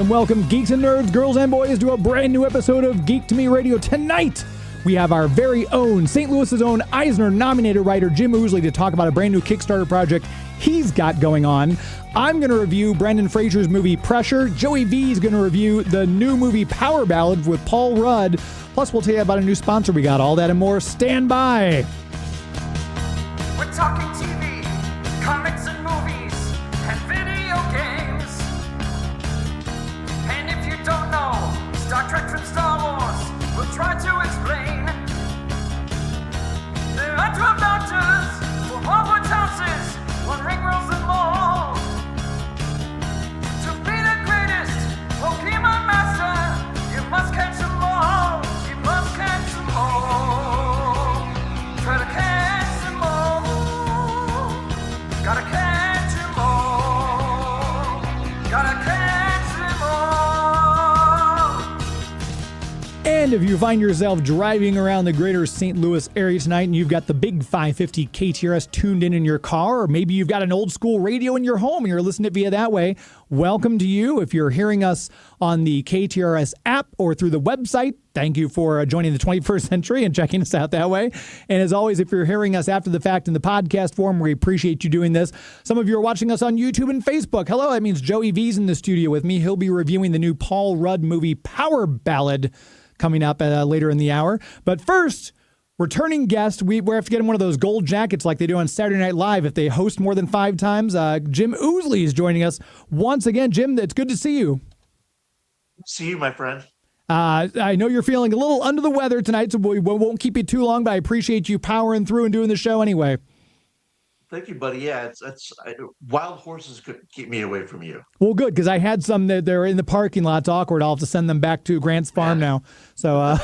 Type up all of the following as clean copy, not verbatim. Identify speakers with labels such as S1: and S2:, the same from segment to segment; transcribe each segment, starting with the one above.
S1: Welcome, geeks and nerds, girls and boys, to a brand new episode of Geek to Me Radio. Tonight, we have our very own, St. Louis's own Eisner-nominated writer, Jim Ousley, to talk about a brand new Kickstarter project he's got going on. I'm going to review Brendan Fraser's movie Pressure. Joey V is going to review the new movie Power Ballad with Paul Rudd. Plus, we'll tell you about a new sponsor we got. All that and more. Stand by.
S2: We're talking TV, comics and movies, and video games. And if you don't know Star Trek from Star Wars, we'll try to explain. There are 12 doctors for Hogwarts houses, one ring rules them all. To be the greatest Pokemon master, you must catch them all. You must catch them all. Try to catch them all. Gotta catch them all. Gotta catch them all.
S1: And if you find yourself driving around the greater St. Louis area tonight and you've got the big 550 KTRS tuned in your car, or maybe you've got an old school radio in your home and you're listening to it via that way, welcome to you. If you're hearing us on the KTRS app or through the website, thank you for joining the 21st century and checking us out that way. And as always, if you're hearing us after the fact in the podcast form, we appreciate you doing this. Some of you are watching us on YouTube and Facebook. Hello, that means Joey V's in the studio with me. He'll be reviewing the new Paul Rudd movie Power Ballad coming up later in the hour. But first, returning guest, we have to get him one of those gold jackets like they do on Saturday Night Live if they host more than 5 times. Jim Ousley is joining us once again. Jim, it's good to see you.
S3: See you, my friend.
S1: I know you're feeling a little under the weather tonight, so we won't keep you too long, but I appreciate you powering through and doing the show anyway.
S3: Thank you, buddy. Yeah, wild horses couldn't keep me away from you.
S1: Well, good, because I had some that they're in the parking lot. It's awkward. I'll have to send them back to Grant's farm now. So,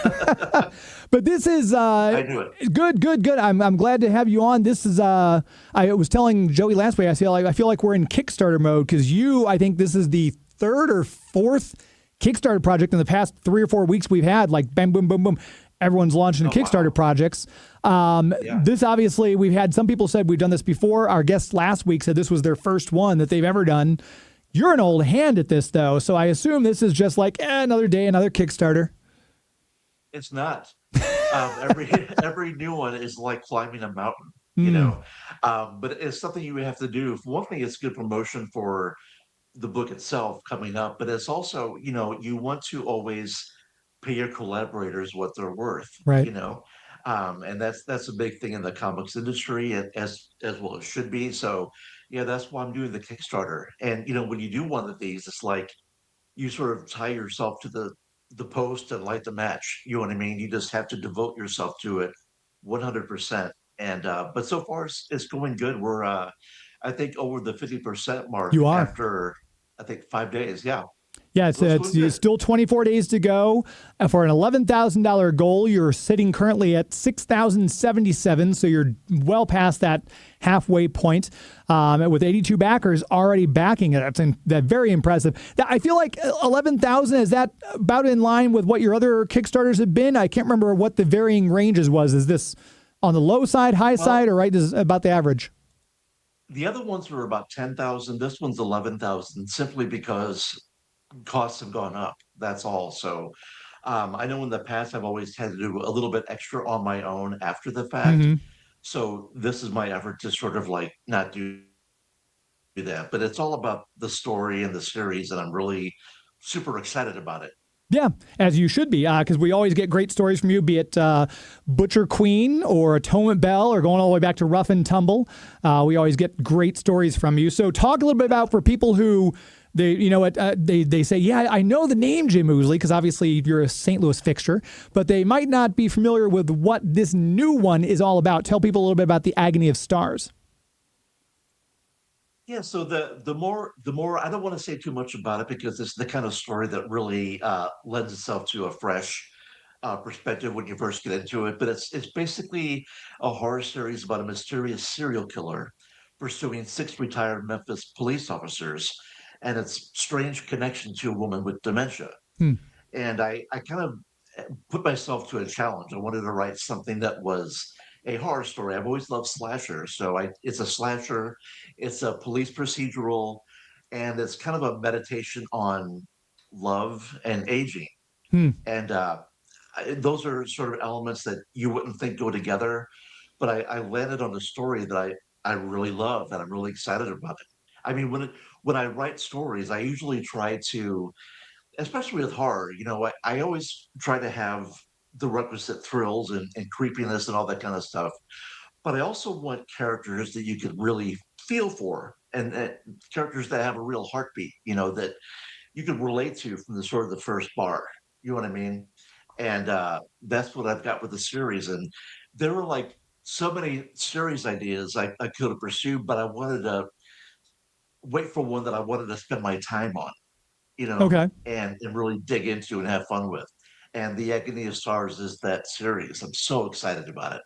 S1: but this is
S3: I knew it.
S1: Good. I'm glad to have you on. This is I was telling Joey last week. I feel like we're in Kickstarter mode because I think this is the 3rd or 4th Kickstarter project in the past 3 or 4 weeks we've had. Like bam, boom, boom, boom. Everyone's launching Kickstarter projects. This obviously, we've had some people said we've done this before. Our guest last week said this was their first one that they've ever done. You're an old hand at this, though, so I assume this is just like another day, another Kickstarter.
S3: It's not. Every new one is like climbing a mountain, you know. But it's something you have to do. For one thing, it's good promotion for the book itself coming up, but it's also, you want to always pay your collaborators what they're worth,
S1: right?
S3: And that's a big thing in the comics industry, as well it should be. So, yeah, that's why I'm doing the Kickstarter. And when you do one of these, it's like you sort of tie yourself to the post and light the match. You know what I mean? You just have to devote yourself to it 100%. And but so far it's going good. We're I think over the 50% mark.
S1: You are
S3: after I think 5 days. Yeah.
S1: Yeah, it's still 24 days to go. For an $11,000 goal, you're sitting currently at $6,077, so you're well past that halfway point. With 82 backers already backing it, that's very impressive. I feel like 11,000, is that about in line with what your other Kickstarters have been? I can't remember what the varying ranges was. Is this on the low side, high side, or right is about the average?
S3: The other ones were about 10,000. This one's 11,000, simply because costs have gone up. That's all. So I know in the past I've always had to do a little bit extra on my own after the fact. So this is my effort to sort of like not do that. But it's all about the story and the series, and I'm really super excited about it.
S1: Yeah, as you should be, because we always get great stories from you, be it Butcher Queen or Atonement Bell or going all the way back to Rough and Tumble. We always get great stories from you. So talk a little bit about, for people who they say, yeah, I know the name Jim Ousley because obviously you're a St. Louis fixture, but they might not be familiar with what this new one is all about. Tell people a little bit about the Agony of Stars.
S3: Yeah, so the more I don't want to say too much about it because it's the kind of story that really lends itself to a fresh perspective when you first get into it. But it's basically a horror series about a mysterious serial killer pursuing 6 retired Memphis police officers and its strange connection to a woman with dementia.
S1: Hmm.
S3: And I kind of put myself to a challenge. I wanted to write something that was a horror story. I've always loved slashers, so it's a slasher, it's a police procedural, and it's kind of a meditation on love and aging.
S1: Hmm.
S3: And those are sort of elements that you wouldn't think go together, but I landed on a story that I really love and I'm really excited about it. I mean, when I write stories, I usually try to, especially with horror, I always try to have the requisite thrills and creepiness and all that kind of stuff. But I also want characters that you could really feel for, and characters that have a real heartbeat, that you could relate to from the sort of the first bar. You know what I mean? And that's what I've got with the series. And there were like so many series ideas I could have pursued, but I wanted to wait for one that I wanted to spend my time on,
S1: Okay.
S3: and really dig into and have fun with. And the Agony of Stars is that series. I'm so excited about it.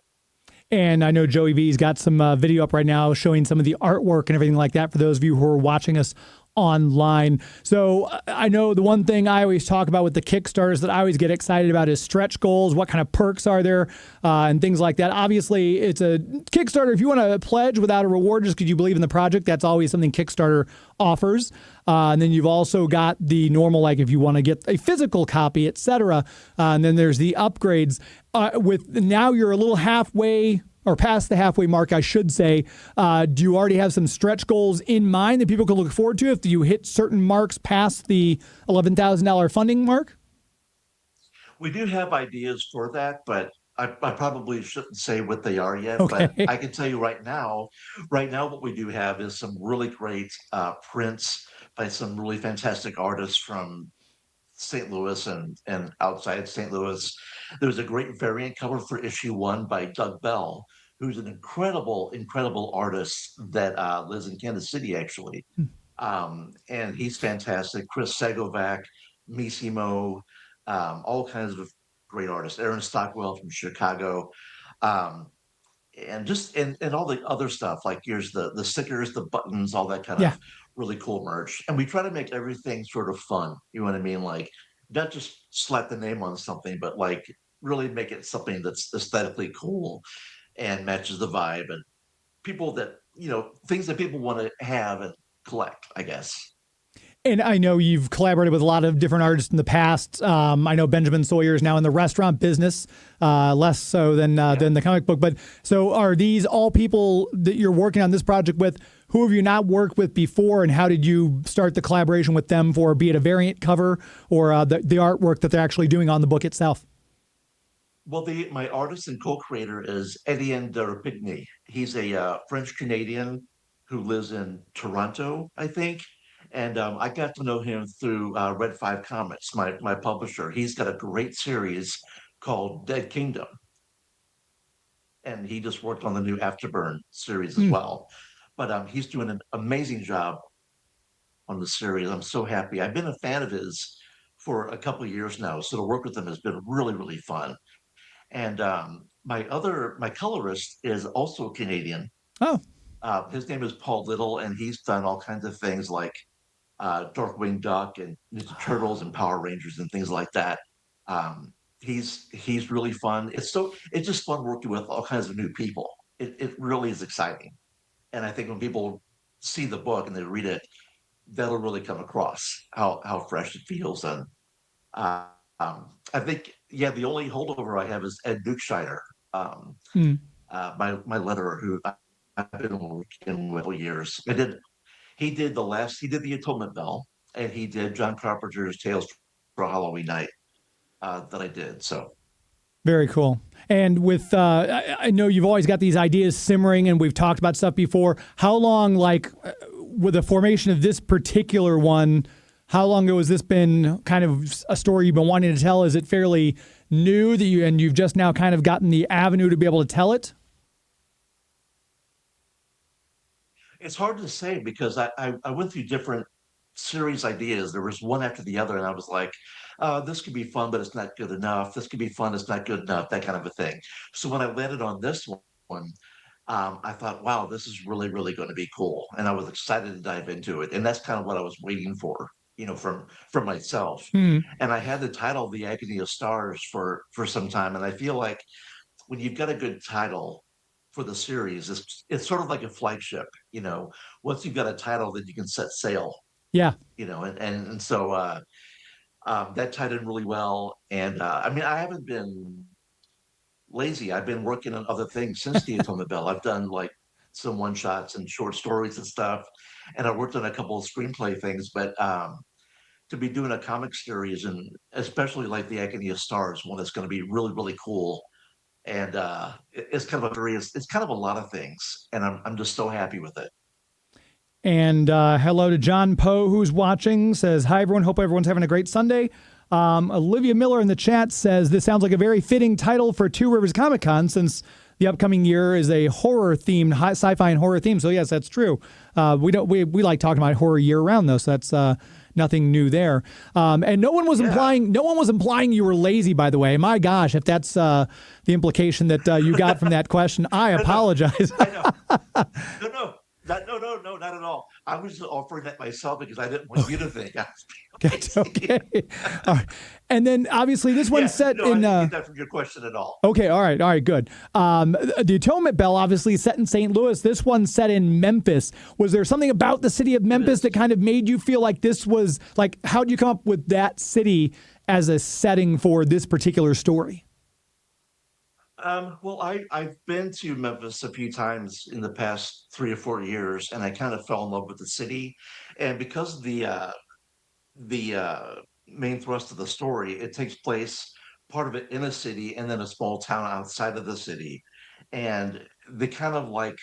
S1: And I know Joey V's got some video up right now showing some of the artwork and everything like that for those of you who are watching us online. So I know the one thing I always talk about with the Kickstarters that I always get excited about is stretch goals. What kind of perks are there and things like that. Obviously, it's a Kickstarter. If you want to pledge without a reward just because you believe in the project, that's always something Kickstarter offers. And then you've also got the normal, like if you want to get a physical copy, etc. And then there's the upgrades. With now you're a little halfway or past the halfway mark, I should say. Do you already have some stretch goals in mind that people can look forward to if you hit certain marks past the $11,000 funding mark?
S3: We do have ideas for that, but I probably shouldn't say what they are yet.
S1: Okay.
S3: But I can tell you right now, what we do have is some really great prints by some really fantastic artists from St. Louis and outside St. Louis. There's a great variant cover for issue 1 by Doug Bell, who's an incredible artist that lives in Kansas City, actually. And he's fantastic. Chris Segovac, Missimo, all kinds of great artists. Aaron Stockwell from Chicago. Um, and all the other stuff, like here's the stickers, the buttons, all that kind
S1: Yeah.
S3: of really cool merch. And we try to make everything sort of fun. You know what I mean? Like not just slap the name on something, but like really make it something that's aesthetically cool and matches the vibe and people that, things that people want to have and collect, I guess.
S1: And I know you've collaborated with a lot of different artists in the past. I know Benjamin Sawyer is now in the restaurant business, less so than the comic book. But so are these all people that you're working on this project with? Who have you not worked with before, and how did you start the collaboration with them for, be it a variant cover or the artwork that they're actually doing on the book itself?
S3: Well, my artist and co-creator is Etienne de Rapigny. He's a French Canadian who lives in Toronto, I think. And I got to know him through Red 5 Comics, my publisher. He's got a great series called Dead Kingdom. And he just worked on the new Afterburn series as well. But he's doing an amazing job on the series. I'm so happy. I've been a fan of his for a couple of years now. So to work with him has been really fun. And my colorist is also Canadian.
S1: Oh,
S3: His name is Paul Little, and he's done all kinds of things like Darkwing Duck and Ninja Turtles and Power Rangers and things like that. He's really fun. It's just fun working with all kinds of new people. It really is exciting, and I think when people see the book and they read it, that'll really come across how fresh it feels. And uh, I think the only holdover I have is Ed Dukeschneider, my letterer who I've been working with for years. He did the Atonement Bell, and he did John Carpenter's Tales for Halloween Night that I did. So
S1: very cool. And with, I know you've always got these ideas simmering, and we've talked about stuff before. How long, with the formation of this particular one, how long ago has this been kind of a story you've been wanting to tell? Is it fairly new that you've just now kind of gotten the avenue to be able to tell it?
S3: it's hard to say because I went through different series ideas. There was one after the other, and I was like, this could be fun, but it's not good enough. This could be fun, it's not good enough, that kind of a thing. So when I landed on this one, I thought, wow, this is really, really going to be cool. And I was excited to dive into it. And that's kind of what I was waiting for, from myself.
S1: Hmm.
S3: And I had the title The Agony of Stars for some time. And I feel like when you've got a good title for the series, it's sort of like a flagship, once you've got a title, then you can set sail,
S1: Yeah.
S3: and so that tied in really well. And I mean, I haven't been lazy. I've been working on other things since the Atonement Bell. I've done like some one shots and short stories and stuff, and I worked on a couple of screenplay things. But to be doing a comic series, and especially like the Agony of Stars one, is going to be really, really cool. And it's kind of it's kind of a lot of things, and I'm just so happy with it.
S1: And hello to John Poe, who's watching, says, hi, everyone. Hope everyone's having a great Sunday. Olivia Miller in the chat says, this sounds like a very fitting title for Two Rivers Comic Con, since the upcoming year is a horror-themed, sci-fi and horror theme. So, yes, that's true. We like talking about horror year-round, though, so that's nothing new there. And no one was implying you were lazy, by the way. My gosh, if that's the implication that you got from that question, I apologize.
S3: I know. No, not at all. I was offering that myself because I didn't want you to think I was being lazy.
S1: Okay. All right. And then obviously this one's set
S3: no,
S1: in.
S3: I didn't get that from your question at all.
S1: Okay. All right. Good. The Atonement Bell obviously set in St. Louis. This one's set in Memphis. Was there something about the city of Memphis that kind of made you feel like this was like, how'd you come up with that city as a setting for this particular story?
S3: Well, I've been to Memphis a few times in the past 3 or 4 years, and I kind of fell in love with the city. And because the main thrust of the story, it takes place part of it in a city and then a small town outside of the city, and the kind of like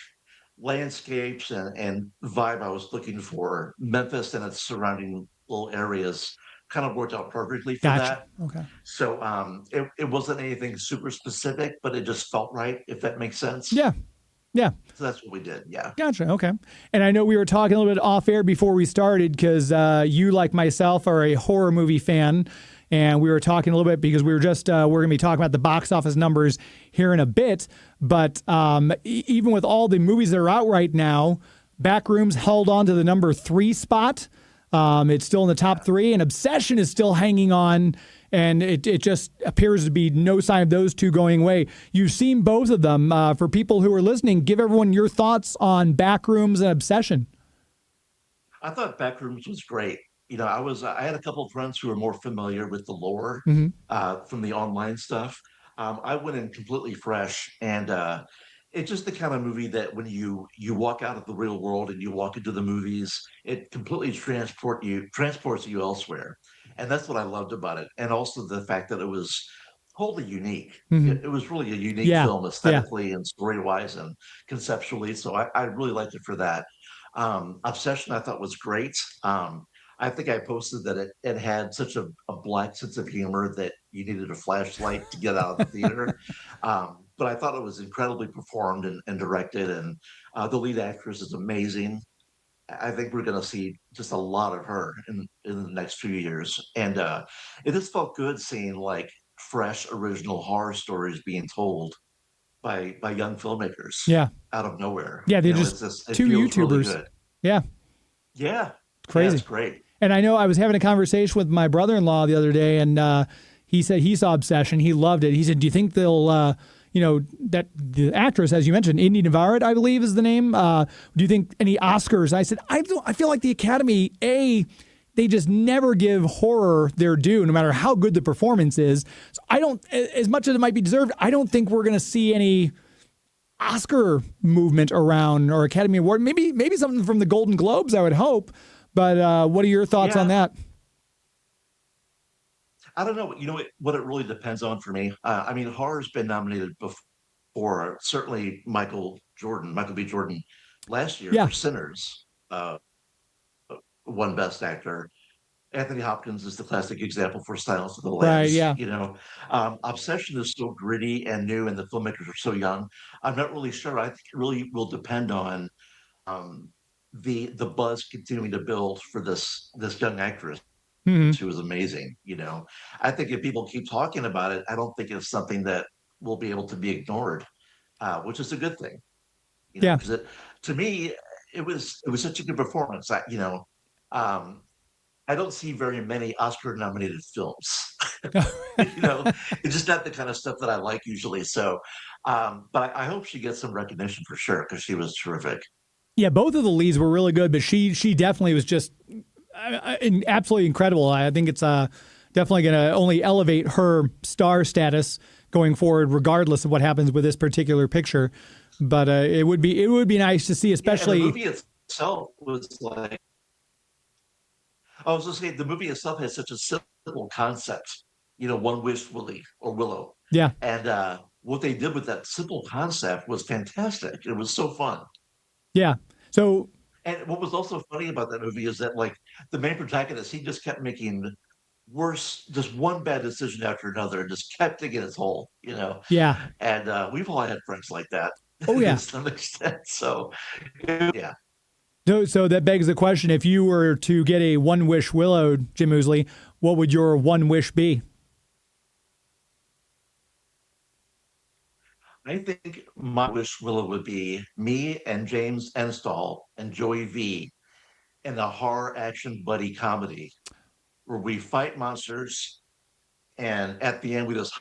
S3: landscapes and vibe I was looking for, Memphis and its surrounding little areas kind of worked out perfectly for
S1: Gotcha.
S3: that.
S1: Okay.
S3: So it wasn't anything super specific, but it just felt right, if that makes sense.
S1: Yeah. Yeah.
S3: So that's what we did. Yeah.
S1: Gotcha. Okay. And I know we were talking a little bit off air before we started because you, like myself, are a horror movie fan. And we were talking a little bit because we were just, we're going to be talking about the box office numbers here in a bit. But even with all the movies that are out right now, Backrooms held on to the number 3 spot. It's still in the top 3, and Obsession is still hanging on, and it just appears to be no sign of those two going away. You've seen both of them. For people who are listening, give everyone your thoughts on Backrooms and Obsession.
S3: I thought Backrooms was great. I had a couple of friends who were more familiar with the lore from the online stuff. I went in completely fresh, and it's just the kind of movie that when you walk out of the real world and you walk into the movies, it completely transports you elsewhere. And that's what I loved about it. And also the fact that it was wholly unique. It was really a unique film aesthetically and story-wise and conceptually. So I really liked it for that. Obsession I thought was great. I think I posted that it had such a black sense of humor that you needed a flashlight to get out of the theater. But I thought it was incredibly performed and directed, and the lead actress is amazing. I think we're going to see just a lot of her in the next few years. And it just felt good seeing like fresh, original horror stories being told by young filmmakers.
S1: Yeah.
S3: Out of nowhere.
S1: Yeah, they're
S3: just
S1: two YouTubers.
S3: Really good.
S1: Yeah.
S3: Yeah.
S1: Crazy.
S3: Yeah, it's great.
S1: And I know I was having a conversation with my brother-in-law the other day, and he said he saw Obsession. He loved it. He said, do you think they'll, that the actress, as you mentioned, Indy Navarro, I believe is the name. Do you think any Oscars? I said, I feel like the Academy, they just never give horror their due, no matter how good the performance is. So I don't, as much as it might be deserved, I don't think we're going to see any Oscar movement around or Academy Award. Maybe something from the Golden Globes, I would hope. But what are your thoughts on that?
S3: I don't know. What it really depends on for me. I mean, horror's been nominated before. Certainly, Michael B. Jordan, last year for Sinners, won Best Actor. Anthony Hopkins is the classic example for Silence of the Lambs.
S1: Right, yeah.
S3: Obsession is still gritty and new, and the filmmakers are so young. I'm not really sure. I think it really will depend on the buzz continuing to build for this young actress. She was amazing. I think if people keep talking about it, I don't think it's something that will be able to be ignored, which is a good thing.
S1: Yeah.
S3: because to me, it was such a good performance. Um, I don't see very many Oscar nominated films. you know, it's just not the kind of stuff that I like usually. So, but I hope she gets some recognition for sure because she was terrific.
S1: Yeah, both of the leads were really good, but she definitely was just absolutely incredible. I think it's definitely going to only elevate her star status going forward, regardless of what happens with this particular picture. But it would be nice to see, especially
S3: Yeah, and the movie itself was like, I was just saying, the movie itself has such a simple concept. One wish, Willie or Willow,
S1: yeah.
S3: and what they did with that simple concept was fantastic. It was so fun.
S1: Yeah. So
S3: And what was also funny about that movie is that like the main protagonist, he just kept making worse, just one bad decision after another, and just kept digging his hole.
S1: yeah.
S3: And we've all had friends like that
S1: Oh
S3: to
S1: yeah.
S3: some extent. So yeah,
S1: So that begs the question: if you were to get a one wish Willow, Jim Ousley, what would your one wish be?
S3: I think my wish Willow would be me and James Enstall and Joey V in a horror action buddy comedy where we fight monsters, and at the end we just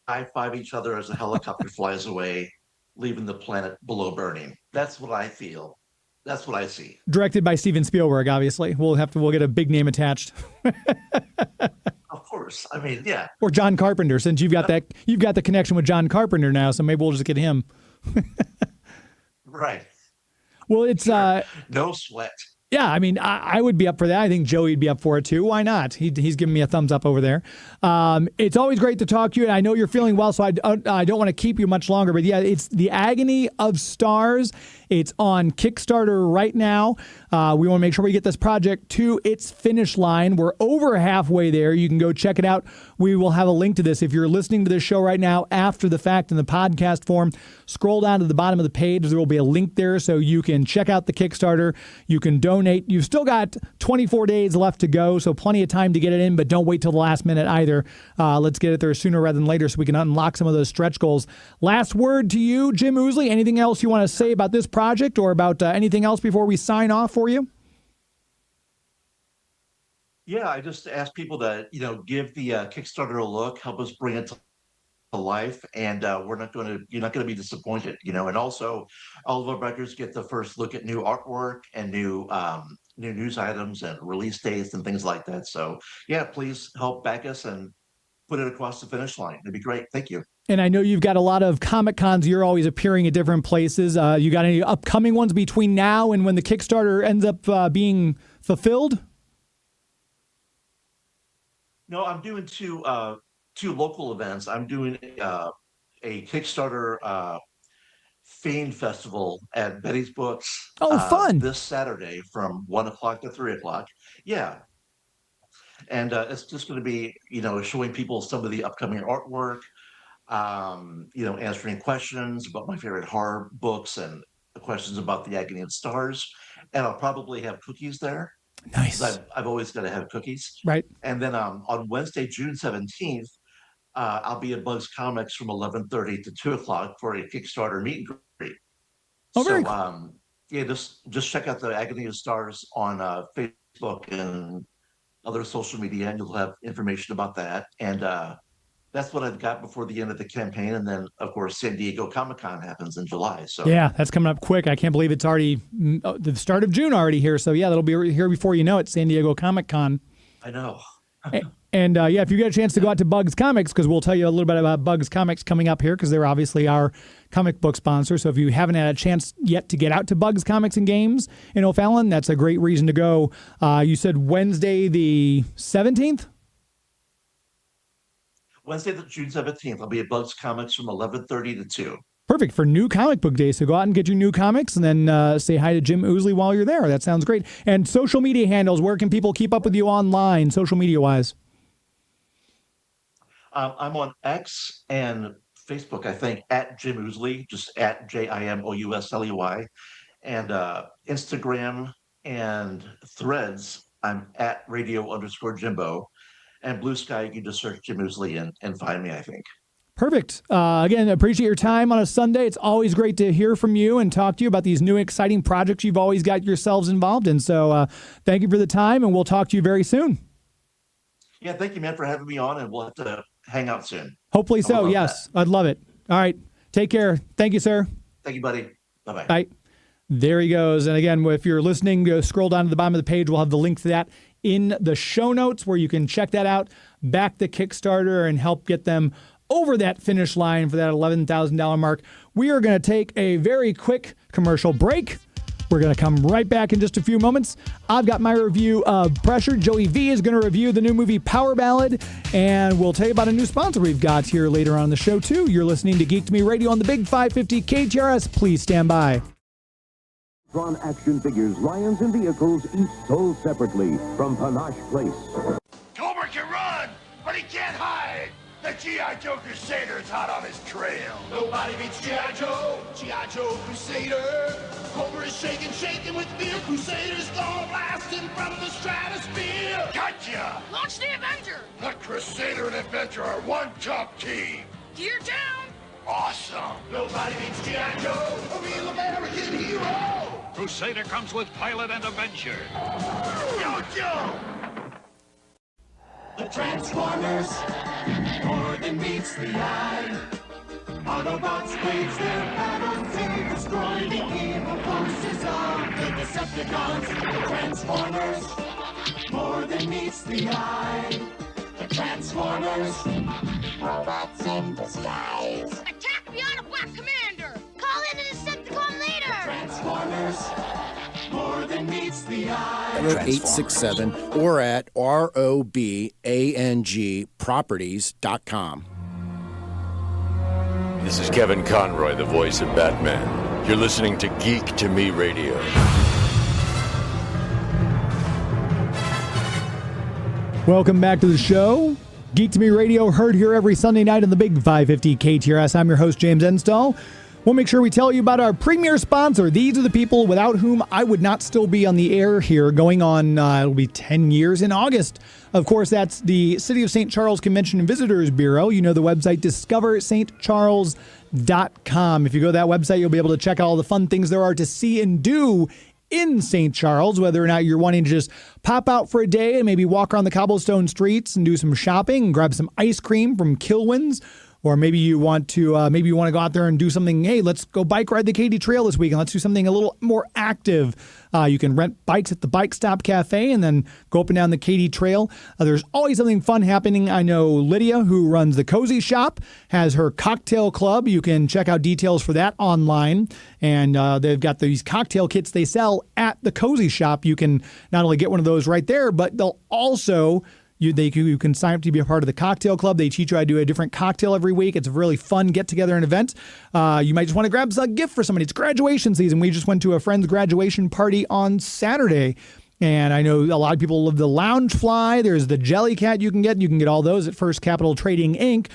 S3: high five each other as a helicopter flies away, leaving the planet below burning. That's what I feel. That's what I see.
S1: Directed by Steven Spielberg, obviously. We'll get a big name attached.
S3: Of course. I mean, yeah.
S1: Or John Carpenter, since you've got the connection with John Carpenter now, so maybe we'll just get him.
S3: Right.
S1: Well, it's
S3: Sure. No sweat.
S1: yeah, I mean, I would be up for that. I think Joey'd be up for it too. Why not? He's giving me a thumbs up over there. It's always great to talk to you, and I know you're feeling well, so I don't want to keep you much longer. But yeah, it's The Agony of Stars. It's on Kickstarter right now. We want to make sure we get this project to its finish line. We're over halfway there. You can go check it out. We will have a link to this. If you're listening to this show right now after the fact in the podcast form, scroll down to the bottom of the page. There will be a link there so you can check out the Kickstarter. You can donate. You've still got 24 days left to go, so plenty of time to get it in, but don't wait till the last minute either. Let's get it there sooner rather than later so we can unlock some of those stretch goals. Last word to you, Jim Ousley. Anything else you want to say about this project or about anything else before we sign off for you?
S3: Yeah, I just ask people to, give the Kickstarter a look, help us bring it to life, and you're not going to be disappointed. And also, all of our records get the first look at new artwork and new news items and release dates and things like that. So yeah, please help back us and put it across the finish line. It'd be great. Thank you.
S1: And I know you've got a lot of Comic Cons. You're always appearing at different places. You got any upcoming ones between now and when the Kickstarter ends up being fulfilled?
S3: No, I'm doing two local events. I'm doing a Kickstarter Fiend Festival at Betty's Books
S1: Oh, fun.
S3: this Saturday from 1 o'clock to 3 o'clock. Yeah, and it's just going to be showing people some of the upcoming artwork, answering questions about my favorite horror books and questions about the Agony of Stars, and I'll probably have cookies there.
S1: Nice.
S3: I've always got to have cookies.
S1: Right.
S3: And then on Wednesday, June 17th, I'll be at Bugs Comics from 11:30 to 2 o'clock for a Kickstarter meet and greet.
S1: Oh,
S3: So
S1: very cool.
S3: yeah, just check out the Agony of Stars on Facebook and other social media, and you'll have information about that. And that's what I've got before the end of the campaign. And then, of course, San Diego Comic Con happens in July. So
S1: Yeah, that's coming up quick. I can't believe it's already the start of June already here. So yeah, that'll be here before you know it, San Diego Comic Con.
S3: I know.
S1: And yeah, if you get a chance to go out to Bugs Comics, because we'll tell you a little bit about Bugs Comics coming up here, because they're obviously our comic book sponsor. So if you haven't had a chance yet to get out to Bugs Comics and Games in O'Fallon, that's a great reason to go. You said Wednesday the 17th?
S3: Wednesday, June 17th, I'll be at Bugs Comics from 11:30 to 2.
S1: Perfect for New Comic Book Day. So go out and get your new comics and then say hi to Jim Ousley while you're there. That sounds great. And social media handles, where can people keep up with you online, social media-wise?
S3: I'm on X and Facebook, I think, at Jim Ousley, just at JIMOUSLEY, and Instagram and Threads, I'm at radio_Jimbo, and Blue Sky, you can just search Jim Ousley and find me, I think.
S1: Perfect. Again, appreciate your time on a Sunday. It's always great to hear from you and talk to you about these new exciting projects you've always got yourselves involved in. So thank you for the time, and we'll talk to you very soon.
S3: Yeah, thank you, man, for having me on, and we'll have to hang out soon.
S1: Hopefully so, yes. I'd love it. All right. Take care. Thank you, sir.
S3: Thank you, buddy. Bye-bye.
S1: Bye. There he goes. And again, if you're listening, go scroll down to the bottom of the page. We'll have the link to that in the show notes where you can check that out, back the Kickstarter, and help get them over that finish line for that $11,000 mark. We are going to take a very quick commercial break. We're going to come right back in just a few moments. I've got my review of Pressure. Joey V is going to review the new movie Power Ballad, and we'll tell you about a new sponsor we've got here later on in the show, too. You're listening to Geek to Me Radio on the Big 550 KTRS. Please stand by.
S4: Tron action figures, lions, and vehicles, each sold separately from Panache Place.
S5: Cobra can run, but he can't hide. The G.I. Joe Crusader's hot on his trail. Nobody beats G.I. Joe, G.I. Joe Crusader. Cobra is shaking with fear. Crusader's gonna blast him from the stratosphere. Gotcha!
S6: Launch the Avenger!
S5: The Crusader and Avenger are one top team.
S6: Gear down!
S5: Awesome! Nobody beats G.I. Joe, a real American hero.
S7: Crusader comes with pilot and Avenger.
S5: Yo, Joe! The Transformers, more than meets the eye. Autobots wage their battle to destroy the evil forces of the Decepticons. The Transformers, more than meets the eye. The Transformers, robots in disguise.
S6: Attack the Autobot Commander! Call in a Decepticon later!
S5: Transformers, more than meets the eye.
S8: 867 or at robangproperties.com.
S9: This is Kevin Conroy, the voice of Batman. You're listening to Geek to Me Radio.
S1: Welcome back to the show. Geek to Me Radio, heard here every Sunday night on the Big 550 KTRS. I'm your host, James Enstall. We'll make sure we tell you about our premier sponsor. These are the people without whom I would not still be on the air here, going on, it'll be 10 years in August. Of course, that's the City of St. Charles Convention and Visitors Bureau. You know the website, discoverstcharles.com. If you go to that website, you'll be able to check out all the fun things there are to see and do in St. Charles, whether or not you're wanting to just pop out for a day and maybe walk around the cobblestone streets and do some shopping and grab some ice cream from Kilwins. Or maybe you want to go out there and do something. Hey, let's go bike ride the Katy Trail this week, and let's do something a little more active. You can rent bikes at the Bike Stop Cafe and then go up and down the Katy Trail. There's always something fun happening. I know Lydia, who runs the Cozy Shop, has her cocktail club. You can check out details for that online. And they've got these cocktail kits they sell at the Cozy Shop. You can not only get one of those right there, but they'll also... You can sign up to be a part of the cocktail club. They teach you how to do a different cocktail every week. It's a really fun get-together and event. You might just want to grab a gift for somebody. It's graduation season. We just went to a friend's graduation party on Saturday. And I know a lot of people love the Lounge Fly. There's the Jellycat you can get. You can get all those at First Capital Trading, Inc.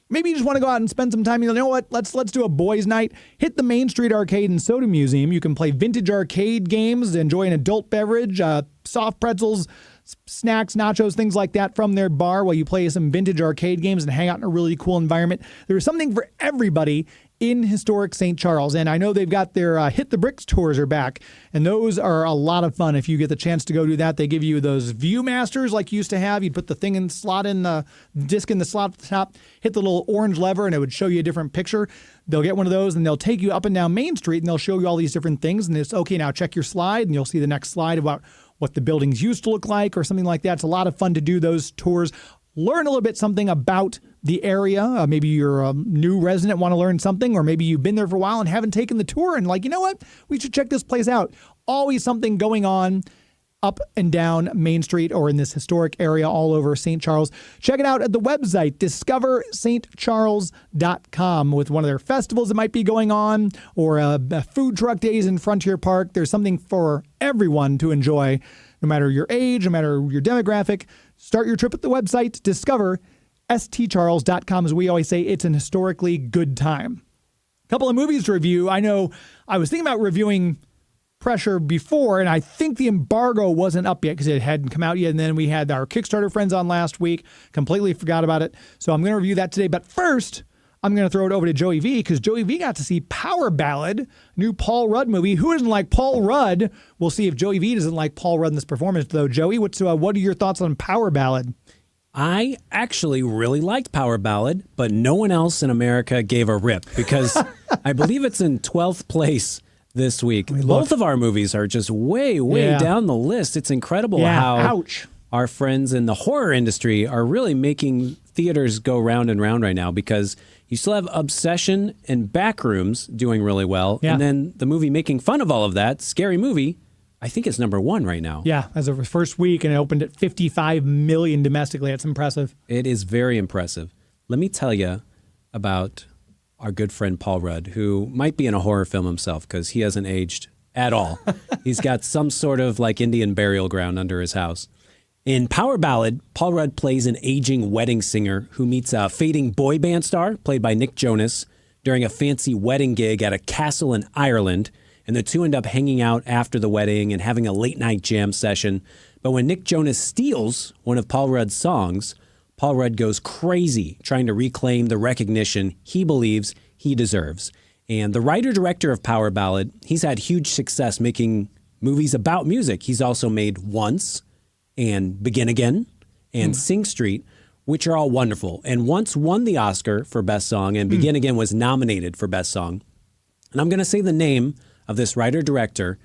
S1: Maybe you just want to go out and spend some time. You know what? Let's do a boys' night. Hit the Main Street Arcade and Soda Museum. You can play vintage arcade games, enjoy an adult beverage, soft pretzels, snacks, nachos, things like that from their bar while you play some vintage arcade games and hang out in a really cool environment. There's something for everybody in historic St. Charles. And I know they've got their Hit the Bricks tours are back, and those are a lot of fun. If you get the chance to go do that, they give you those Viewmasters like you used to have. You'd put the thing in the slot in the disc in the slot at the top, hit the little orange lever, and it would show you a different picture. They'll get one of those, and they'll take you up and down Main Street, and they'll show you all these different things. And it's, okay, now check your slide, and you'll see the next slide about what the buildings used to look like or something like that. It's a lot of fun to do those tours. Learn a little bit something about the area. Maybe you're a new resident, want to learn something, or maybe you've been there for a while and haven't taken the tour and like, you know what? We should check this place out. Always something going on up and down Main Street or in this historic area all over St. Charles. Check it out at the website, discoverstcharles.com, with one of their festivals that might be going on or a food truck days in Frontier Park. There's something for everyone to enjoy, no matter your age, no matter your demographic. Start your trip at the website, discoverstcharles.com. As we always say, it's an historically good time. A couple of movies to review. I know I was thinking about reviewing Pressure before, and I think the embargo wasn't up yet because it hadn't come out yet. And then we had our Kickstarter friends on last week. Completely forgot about it. So I'm going to review that today. But first, I'm going to throw it over to Joey V because Joey V got to see Power Ballad, new Paul Rudd movie. Who doesn't like Paul Rudd? We'll see if Joey V doesn't like Paul Rudd in this performance, though. Joey, what are your thoughts on Power Ballad?
S10: I actually really liked Power Ballad, but no one else in America gave a rip because I believe it's in 12th place this week. Both of our movies are just way down the list. It's incredible how our friends in the horror industry are really making theaters go round and round right now because you still have Obsession and Backrooms doing really well. And then the movie making fun of all of that, Scary Movie, I think it's number 1 right now.
S1: Yeah, as of the first week, and it opened at $55 million domestically. That's impressive.
S10: It is very impressive. Let me tell you about our good friend Paul Rudd, who might be in a horror film himself because he hasn't aged at all. He's got some sort of like Indian burial ground under his house. In Power Ballad, Paul Rudd plays an aging wedding singer who meets a fading boy band star, played by Nick Jonas, during a fancy wedding gig at a castle in Ireland. And the two end up hanging out after the wedding and having a late-night jam session. But when Nick Jonas steals one of Paul Rudd's songs, Paul Rudd goes crazy trying to reclaim the recognition he believes he deserves. And the writer-director of Power Ballad, he's had huge success making movies about music. He's also made Once and Begin Again and Sing Street, which are all wonderful. And Once won the Oscar for Best Song, and Begin Again was nominated for Best Song. And I'm going to say the name of this writer-director,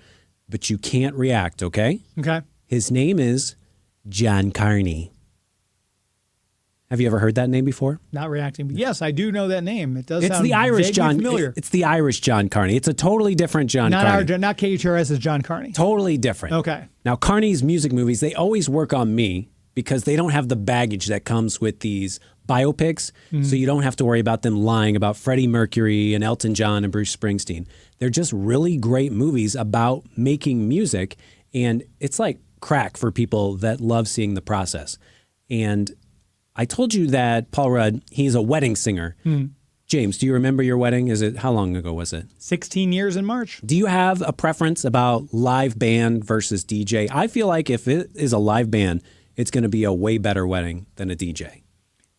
S10: but you can't react, okay?
S1: Okay.
S10: His name is John Carney. Have you ever heard that name before?
S1: Not reacting, but yes, I do know that name. It does
S10: It's
S1: sound
S10: the Irish
S1: vaguely
S10: John.
S1: familiar.
S10: It's the Irish John Carney. It's a totally different John Carney.
S1: Not KTRS's John Carney.
S10: Totally different.
S1: Okay.
S10: Now, Carney's music movies, they always work on me because they don't have the baggage that comes with these biopics, so you don't have to worry about them lying about Freddie Mercury and Elton John and Bruce Springsteen. They're just really great movies about making music, and it's like crack for people that love seeing the process. And I told you that Paul Rudd, he's a wedding singer. James, do you remember your wedding? How long ago was it?
S1: 16 years in March.
S10: Do you have a preference about live band versus DJ? I feel like if it is a live band, it's going to be a way better wedding than a DJ.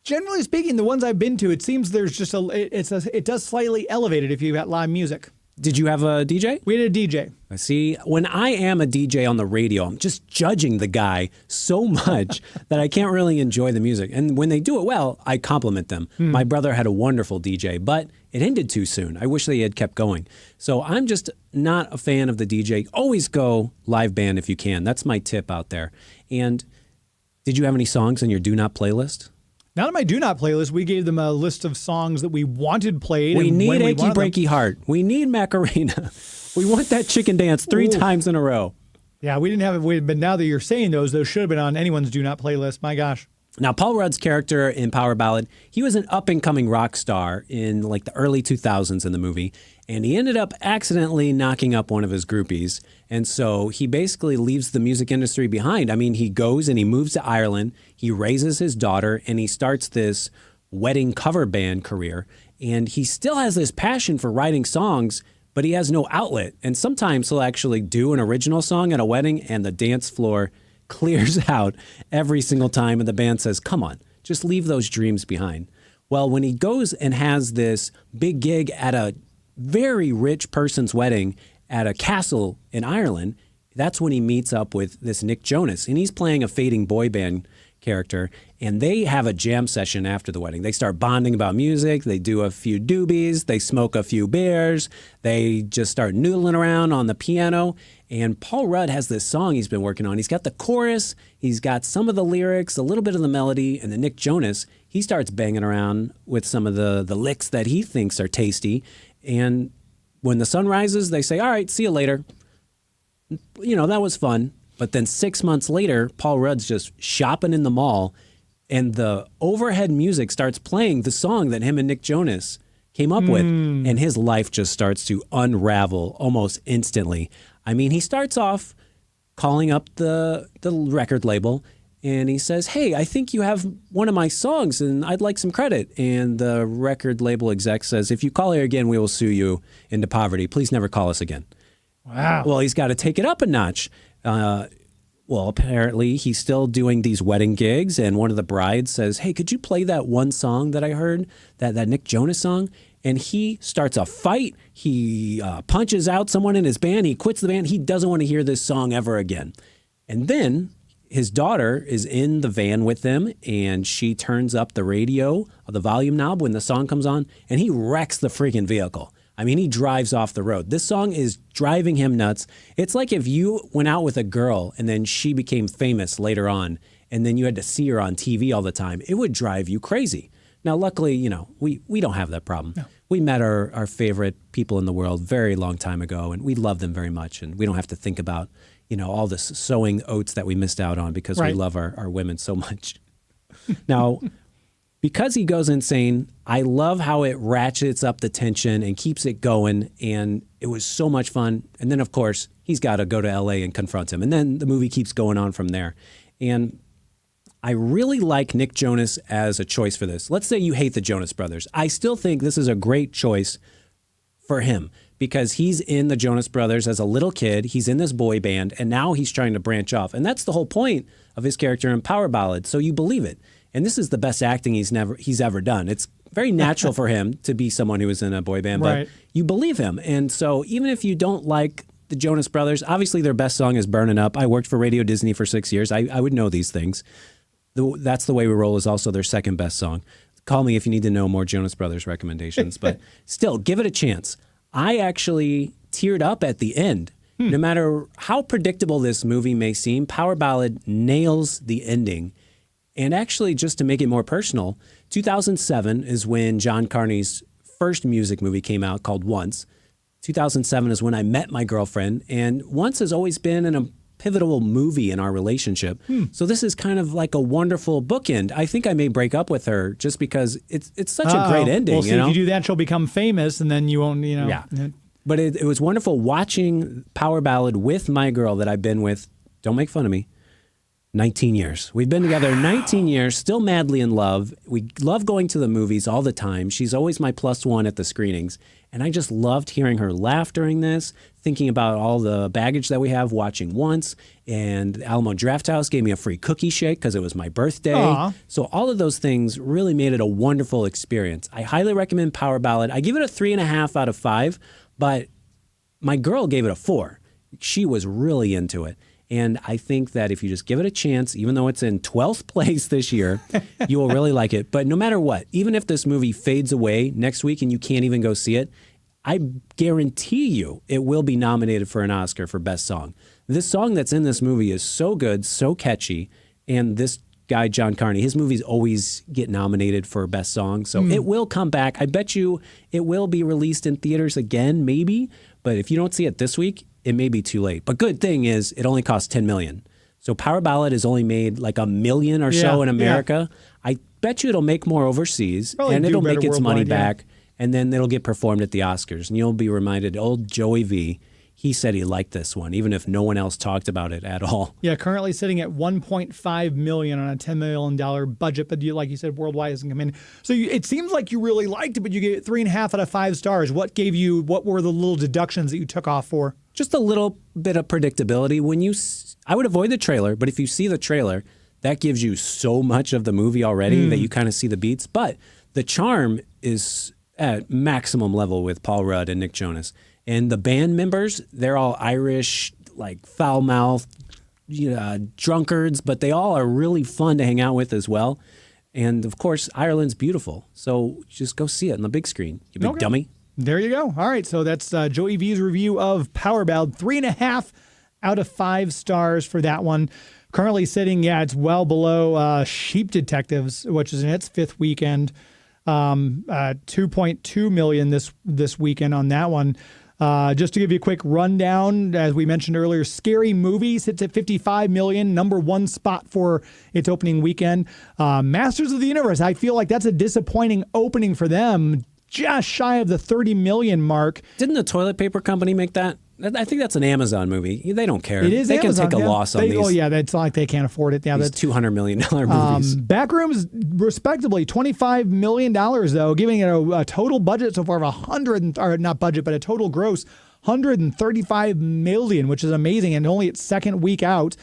S1: Generally speaking, the ones I've been to, it seems there's just it does slightly elevate it if you got live music.
S10: Did you have a DJ?
S1: We had a DJ.
S10: I see. When I am a DJ on the radio, I'm just judging the guy so much that I can't really enjoy the music. And when they do it well, I compliment them. My brother had a wonderful DJ, but it ended too soon. I wish they had kept going. So I'm just not a fan of the DJ. Always go live band if you can. That's my tip out there. And did you have any songs on your Do Not playlist?
S1: Not on my Do Not playlist. We gave them a list of songs that we wanted played.
S10: We need Achy Breaky Heart. We need Macarena. We want that chicken dance 3 times in a row.
S1: Yeah, we didn't have it, but now that you're saying those should have been on anyone's Do Not playlist. My gosh.
S10: Now, Paul Rudd's character in Power Ballad, he was an up-and-coming rock star in like the early 2000s in the movie, and he ended up accidentally knocking up one of his groupies. And so he basically leaves the music industry behind. I mean, he goes and he moves to Ireland, he raises his daughter, and he starts this wedding cover band career. And he still has this passion for writing songs, but he has no outlet. And sometimes he'll actually do an original song at a wedding, and the dance floor clears out every single time, and the band says, come on, just leave those dreams behind. Well, when he goes and has this big gig at a very rich person's wedding at a castle in Ireland, that's when he meets up with this Nick Jonas, and he's playing a fading boy band character, and they have a jam session after the wedding. They start bonding about music, they do a few doobies, they smoke a few beers, they just start noodling around on the piano, and Paul Rudd has this song he's been working on. He's got the chorus, he's got some of the lyrics, a little bit of the melody, and then Nick Jonas, he starts banging around with some of the licks that he thinks are tasty, and when the sun rises, they say, all right, see you later. You know, that was fun. But then 6 months later, Paul Rudd's just shopping in the mall, and the overhead music starts playing the song that him and Nick Jonas came up with, and his life just starts to unravel almost instantly. I mean, he starts off calling up the record label, and he says, hey, I think you have one of my songs, and I'd like some credit. And the record label exec says, if you call here again, we will sue you into poverty. Please never call us again.
S1: Wow.
S10: Well, he's got to take it up a notch. Well, apparently he's still doing these wedding gigs, and one of the brides says, "Hey, could you play that one song that I heard, that Nick Jonas song?" And he starts a fight. He punches out someone in his band. He quits the band. He doesn't want to hear this song ever again. And then his daughter is in the van with him, and she turns up the radio, the volume knob when the song comes on, and he wrecks the freaking vehicle. I mean, he drives off the road. This song is driving him nuts. It's like if you went out with a girl and then she became famous later on, and then you had to see her on TV all the time. It would drive you crazy. Now, luckily, you know, we don't have that problem. No. We met our favorite people in the world very long time ago, and we love them very much, and we don't have to think about, you know, all this sowing oats that we missed out on because we love our women so much. Now, because he goes insane, I love how it ratchets up the tension and keeps it going, and it was so much fun. And then, of course, he's got to go to L.A. and confront him, and then the movie keeps going on from there. And I really like Nick Jonas as a choice for this. Let's say you hate the Jonas Brothers. I still think this is a great choice for him because he's in the Jonas Brothers as a little kid. He's in this boy band, and now he's trying to branch off. And that's the whole point of his character in Power Ballad, so you believe it. And this is the best acting he's ever done. It's very natural for him to be someone who was in a boy band, but you believe him. And so even if you don't like the Jonas Brothers, obviously their best song is Burnin' Up. I worked for Radio Disney for 6 years. I would know these things. That's the Way We Roll is also their second best song. Call me if you need to know more Jonas Brothers recommendations, but still, give it a chance. I actually teared up at the end. No matter how predictable this movie may seem, Power Ballad nails the ending. And actually, just to make it more personal, 2007 is when John Carney's first music movie came out called Once. 2007 is when I met my girlfriend, and Once has always been a pivotal movie in our relationship. So this is kind of like a wonderful bookend. I think I may break up with her just because it's such a great ending.
S1: Well, see, if you do that, she'll become famous, and then you won't, you know.
S10: Yeah. But it was wonderful watching Power Ballad with my girl that I've been with, don't make fun of me, 19 years. We've been together 19 years, still madly in love. We love going to the movies all the time. She's always my plus one at the screenings. And I just loved hearing her laugh during this, thinking about all the baggage that we have watching Once. And Alamo Drafthouse gave me a free cookie shake because it was my birthday. Aww. So all of those things really made it a wonderful experience. I highly recommend Power Ballad. I give it a 3.5 out of 5, but my girl gave it a 4. She was really into it. And I think that if you just give it a chance, even though it's in 12th place this year, you will really like it. But no matter what, even if this movie fades away next week and you can't even go see it, I guarantee you it will be nominated for an Oscar for Best Song. This song that's in this movie is so good, so catchy, and this guy, John Carney, his movies always get nominated for Best Song, so it will come back. I bet you it will be released in theaters again, maybe, but if you don't see it this week, it may be too late. But good thing is it only costs $10 million. So Power Ballad has only made like $1 million or so in America. I bet you it'll make more overseas, and it'll make its money back, and then it'll get performed at the Oscars. And you'll be reminded, old Joey V, he said he liked this one, even if no one else talked about it at all.
S1: Yeah, currently sitting at $1.5 million on a $10 million budget, but like you said, worldwide hasn't come in. So it seems like you really liked it, but you gave it 3.5 out of 5 stars. What were the little deductions that you took off for?
S10: Just a little bit of predictability. I would avoid the trailer, but if you see the trailer, that gives you so much of the movie already that you kind of see the beats. But the charm is at maximum level with Paul Rudd and Nick Jonas. And the band members, they're all Irish, like foul-mouthed, drunkards, but they all are really fun to hang out with as well. And, of course, Ireland's beautiful. So just go see it on the big screen, you big dummy.
S1: There you go. All right, so that's Joey V's review of Power Ballad. 3.5 out of 5 stars for that one. Currently sitting, it's well below Sheep Detectives, which is in its 5th weekend. 2.2 million this weekend on that one. Just to give you a quick rundown, as we mentioned earlier, Scary Movie sits at 55 million, number 1 spot for its opening weekend. Masters of the Universe, I feel like that's a disappointing opening for them, just shy of the 30 million mark.
S10: Didn't the toilet paper company make that? I think that's an Amazon movie. They don't care.
S1: It is
S10: They
S1: Amazon,
S10: can take a loss on these.
S1: Oh, yeah, it's not like they can't afford it. Yeah,
S10: these $200 million movies.
S1: Backrooms, respectively, $25 million, though, giving it a total budget so far of a total gross $135 million, which is amazing, and only its second week out.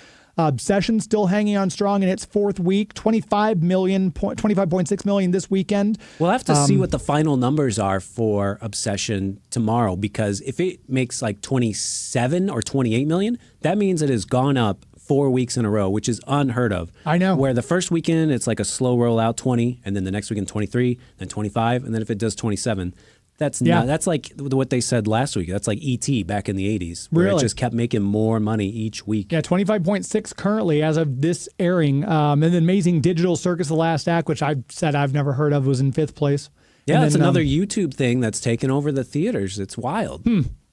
S1: Obsession still hanging on strong in its fourth week, 25.6 million this weekend.
S10: We'll have to see what the final numbers are for Obsession tomorrow, because if it makes like 27 or 28 million, that means it has gone up 4 weeks in a row, which is unheard of.
S1: I know.
S10: Where the first weekend, it's like a slow rollout, 20, and then the next weekend, 23, then 25, and then if it does 27, that's like what they said last week. That's like E.T. back in the 80s, where
S1: Really?
S10: it just kept making more money each week.
S1: Yeah, 25.6 currently as of this airing. And then Amazing Digital Circus The Last Act, which I've said I've never heard of, was in 5th place.
S10: Yeah, it's
S1: then,
S10: another YouTube thing that's taken over the theaters. It's wild.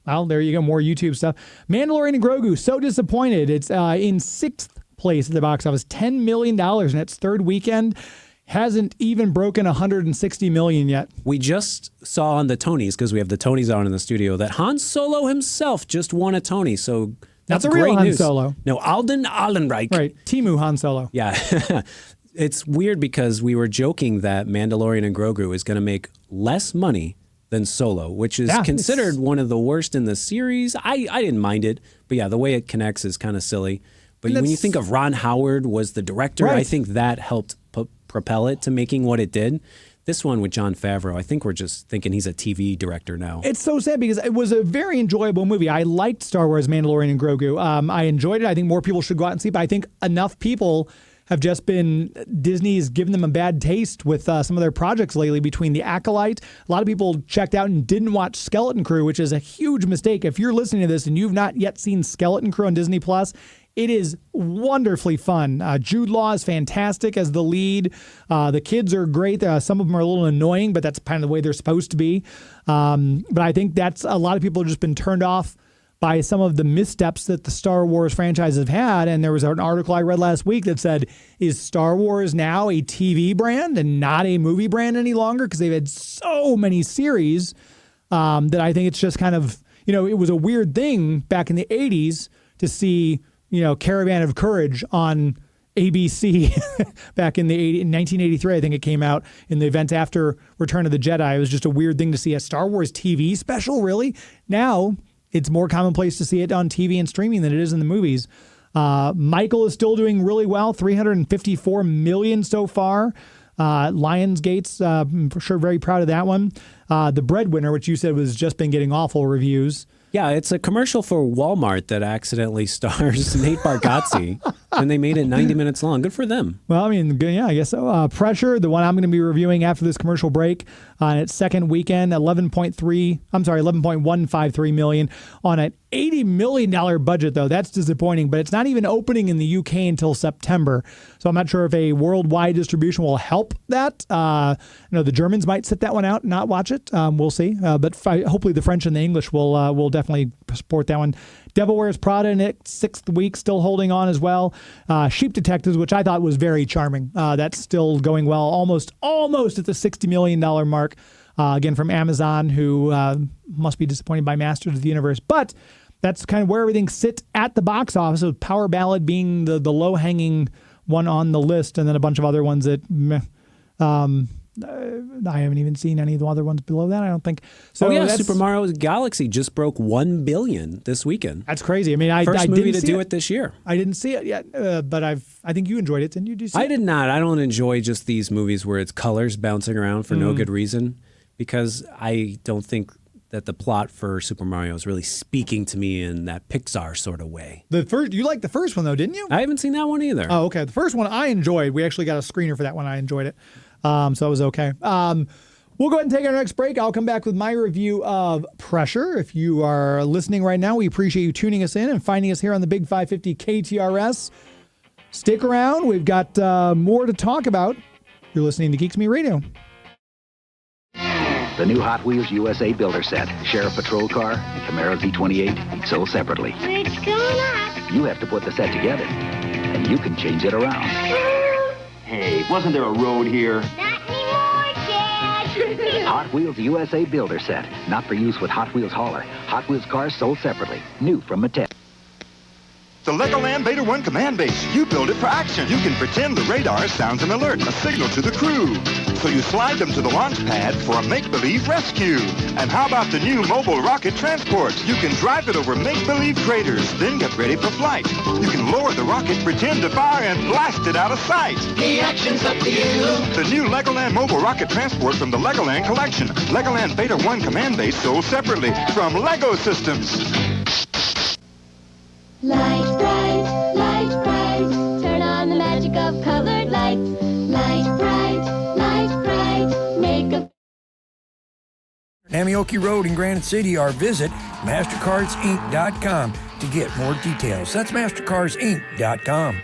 S1: Well, there you go, more YouTube stuff. Mandalorian and Grogu, so disappointed. It's in 6th place at the box office, $10 million in its third weekend. Hasn't even broken 160 million yet.
S10: We just saw on the Tonys, because we have the Tonys on in the studio, that Han Solo himself just won a Tony. So that's
S1: a
S10: great
S1: real Han
S10: news.
S1: Solo.
S10: No, Alden Ehrenreich.
S1: Right, Temu Han Solo.
S10: Yeah. It's weird because we were joking that Mandalorian and Grogu is going to make less money than Solo, which is considered one of the worst in the series. I didn't mind it, but yeah, the way it connects is kind of silly. But when you think of Ron Howard was the director,
S1: Right.
S10: I think that helped propel it to making what it did. This one with Jon Favreau, I think we're just thinking he's a TV director now.
S1: It's so sad because it was a very enjoyable movie. I liked Star Wars, Mandalorian, and Grogu. I enjoyed it. I think more people should go out and see it, but I think enough people have just been, Disney's given them a bad taste with some of their projects lately between The Acolyte. A lot of people checked out and didn't watch Skeleton Crew, which is a huge mistake. If you're listening to this and you've not yet seen Skeleton Crew on Disney+, it is wonderfully fun. Jude Law is fantastic as the lead. The kids are great. Some of them are a little annoying, but that's kind of the way they're supposed to be. But I think that's a lot of people have just been turned off by some of the missteps that the Star Wars franchise have had. And there was an article I read last week that said, is Star Wars now a TV brand and not a movie brand any longer? Because they've had so many series that I think it's just kind of, it was a weird thing back in the 80s to see, Caravan of Courage on ABC back in 1983, I think it came out in the event after Return of the Jedi. It was just a weird thing to see a Star Wars TV special, really. Now it's more commonplace to see it on TV and streaming than it is in the movies. Michael is still doing really well, 354 million so far. Lionsgate's for sure very proud of that one. The Breadwinner, which you said was just been getting awful reviews.
S10: Yeah, it's a commercial for Walmart that accidentally stars Nate Bargatze, and they made it 90 minutes long. Good for them.
S1: Well, I mean, yeah, I guess so. Pressure, the one I'm going to be reviewing after this commercial break, on its second weekend, 11.153 million on an $80 million budget, though. That's disappointing, but it's not even opening in the UK until September. So I'm not sure if a worldwide distribution will help that. The Germans might sit that one out and not watch it. We'll see. But hopefully the French and the English will definitely support that one. Devil Wears Prada in its 6th week, still holding on as well. Sheep Detectives, which I thought was very charming. That's still going well, almost at the $60 million mark. Again, from Amazon, who must be disappointed by Masters of the Universe. But that's kind of where everything sits at the box office, with Power Ballad being the low-hanging one on the list, and then a bunch of other ones that I haven't even seen any of the other ones below that, I don't think. So
S10: Super Mario Galaxy just broke 1 billion this weekend.
S1: That's crazy. I mean, I
S10: First
S1: didn't
S10: movie to
S1: see
S10: do it this year.
S1: I didn't see it yet, but I think you enjoyed it, didn't you? Did you see
S10: I
S1: it?
S10: did not. I don't enjoy just these movies where it's colors bouncing around for no good reason, because I don't think that the plot for Super Mario is really speaking to me in that Pixar sort of way.
S1: You liked the first one, though, didn't you?
S10: I haven't seen that one either.
S1: Oh, okay. The first one I enjoyed. We actually got a screener for that one. I enjoyed it. So it was okay. We'll go ahead and take our next break. I'll come back with my review of Pressure. If you are listening right now, we appreciate you tuning us in and finding us here on the Big 550 KTRS. Stick around. We've got more to talk about. You're listening to Geeks Me Radio.
S11: The new Hot Wheels USA Builder set, Sheriff Patrol Car, and Camaro Z28, sold separately.
S6: It's going up.
S11: You have to put the set together, and you can change it around.
S12: Hey, wasn't there a road here?
S6: Not anymore, Dad.
S11: Hot Wheels USA Builder set, not for use with Hot Wheels Hauler. Hot Wheels cars sold separately, new from Mattel.
S13: The Legoland Beta 1 command base. You build it for action. You can pretend the radar sounds an alert, a signal to the crew. So you slide them to the launch pad for a make-believe rescue. And how about the new mobile rocket transport? You can drive it over make-believe craters, then get ready for flight. You can lower the rocket, pretend to fire, and blast it out of sight.
S5: The action's up to you.
S13: The new Legoland mobile rocket transport from the Legoland collection. Legoland Beta 1 command base sold separately from Lego Systems.
S14: Light bright, turn on the magic of colored lights. Light bright, make a...
S15: Namioki Road in Granite City, or visit MasterCardsInc.com to get more details. That's MasterCardsInc.com.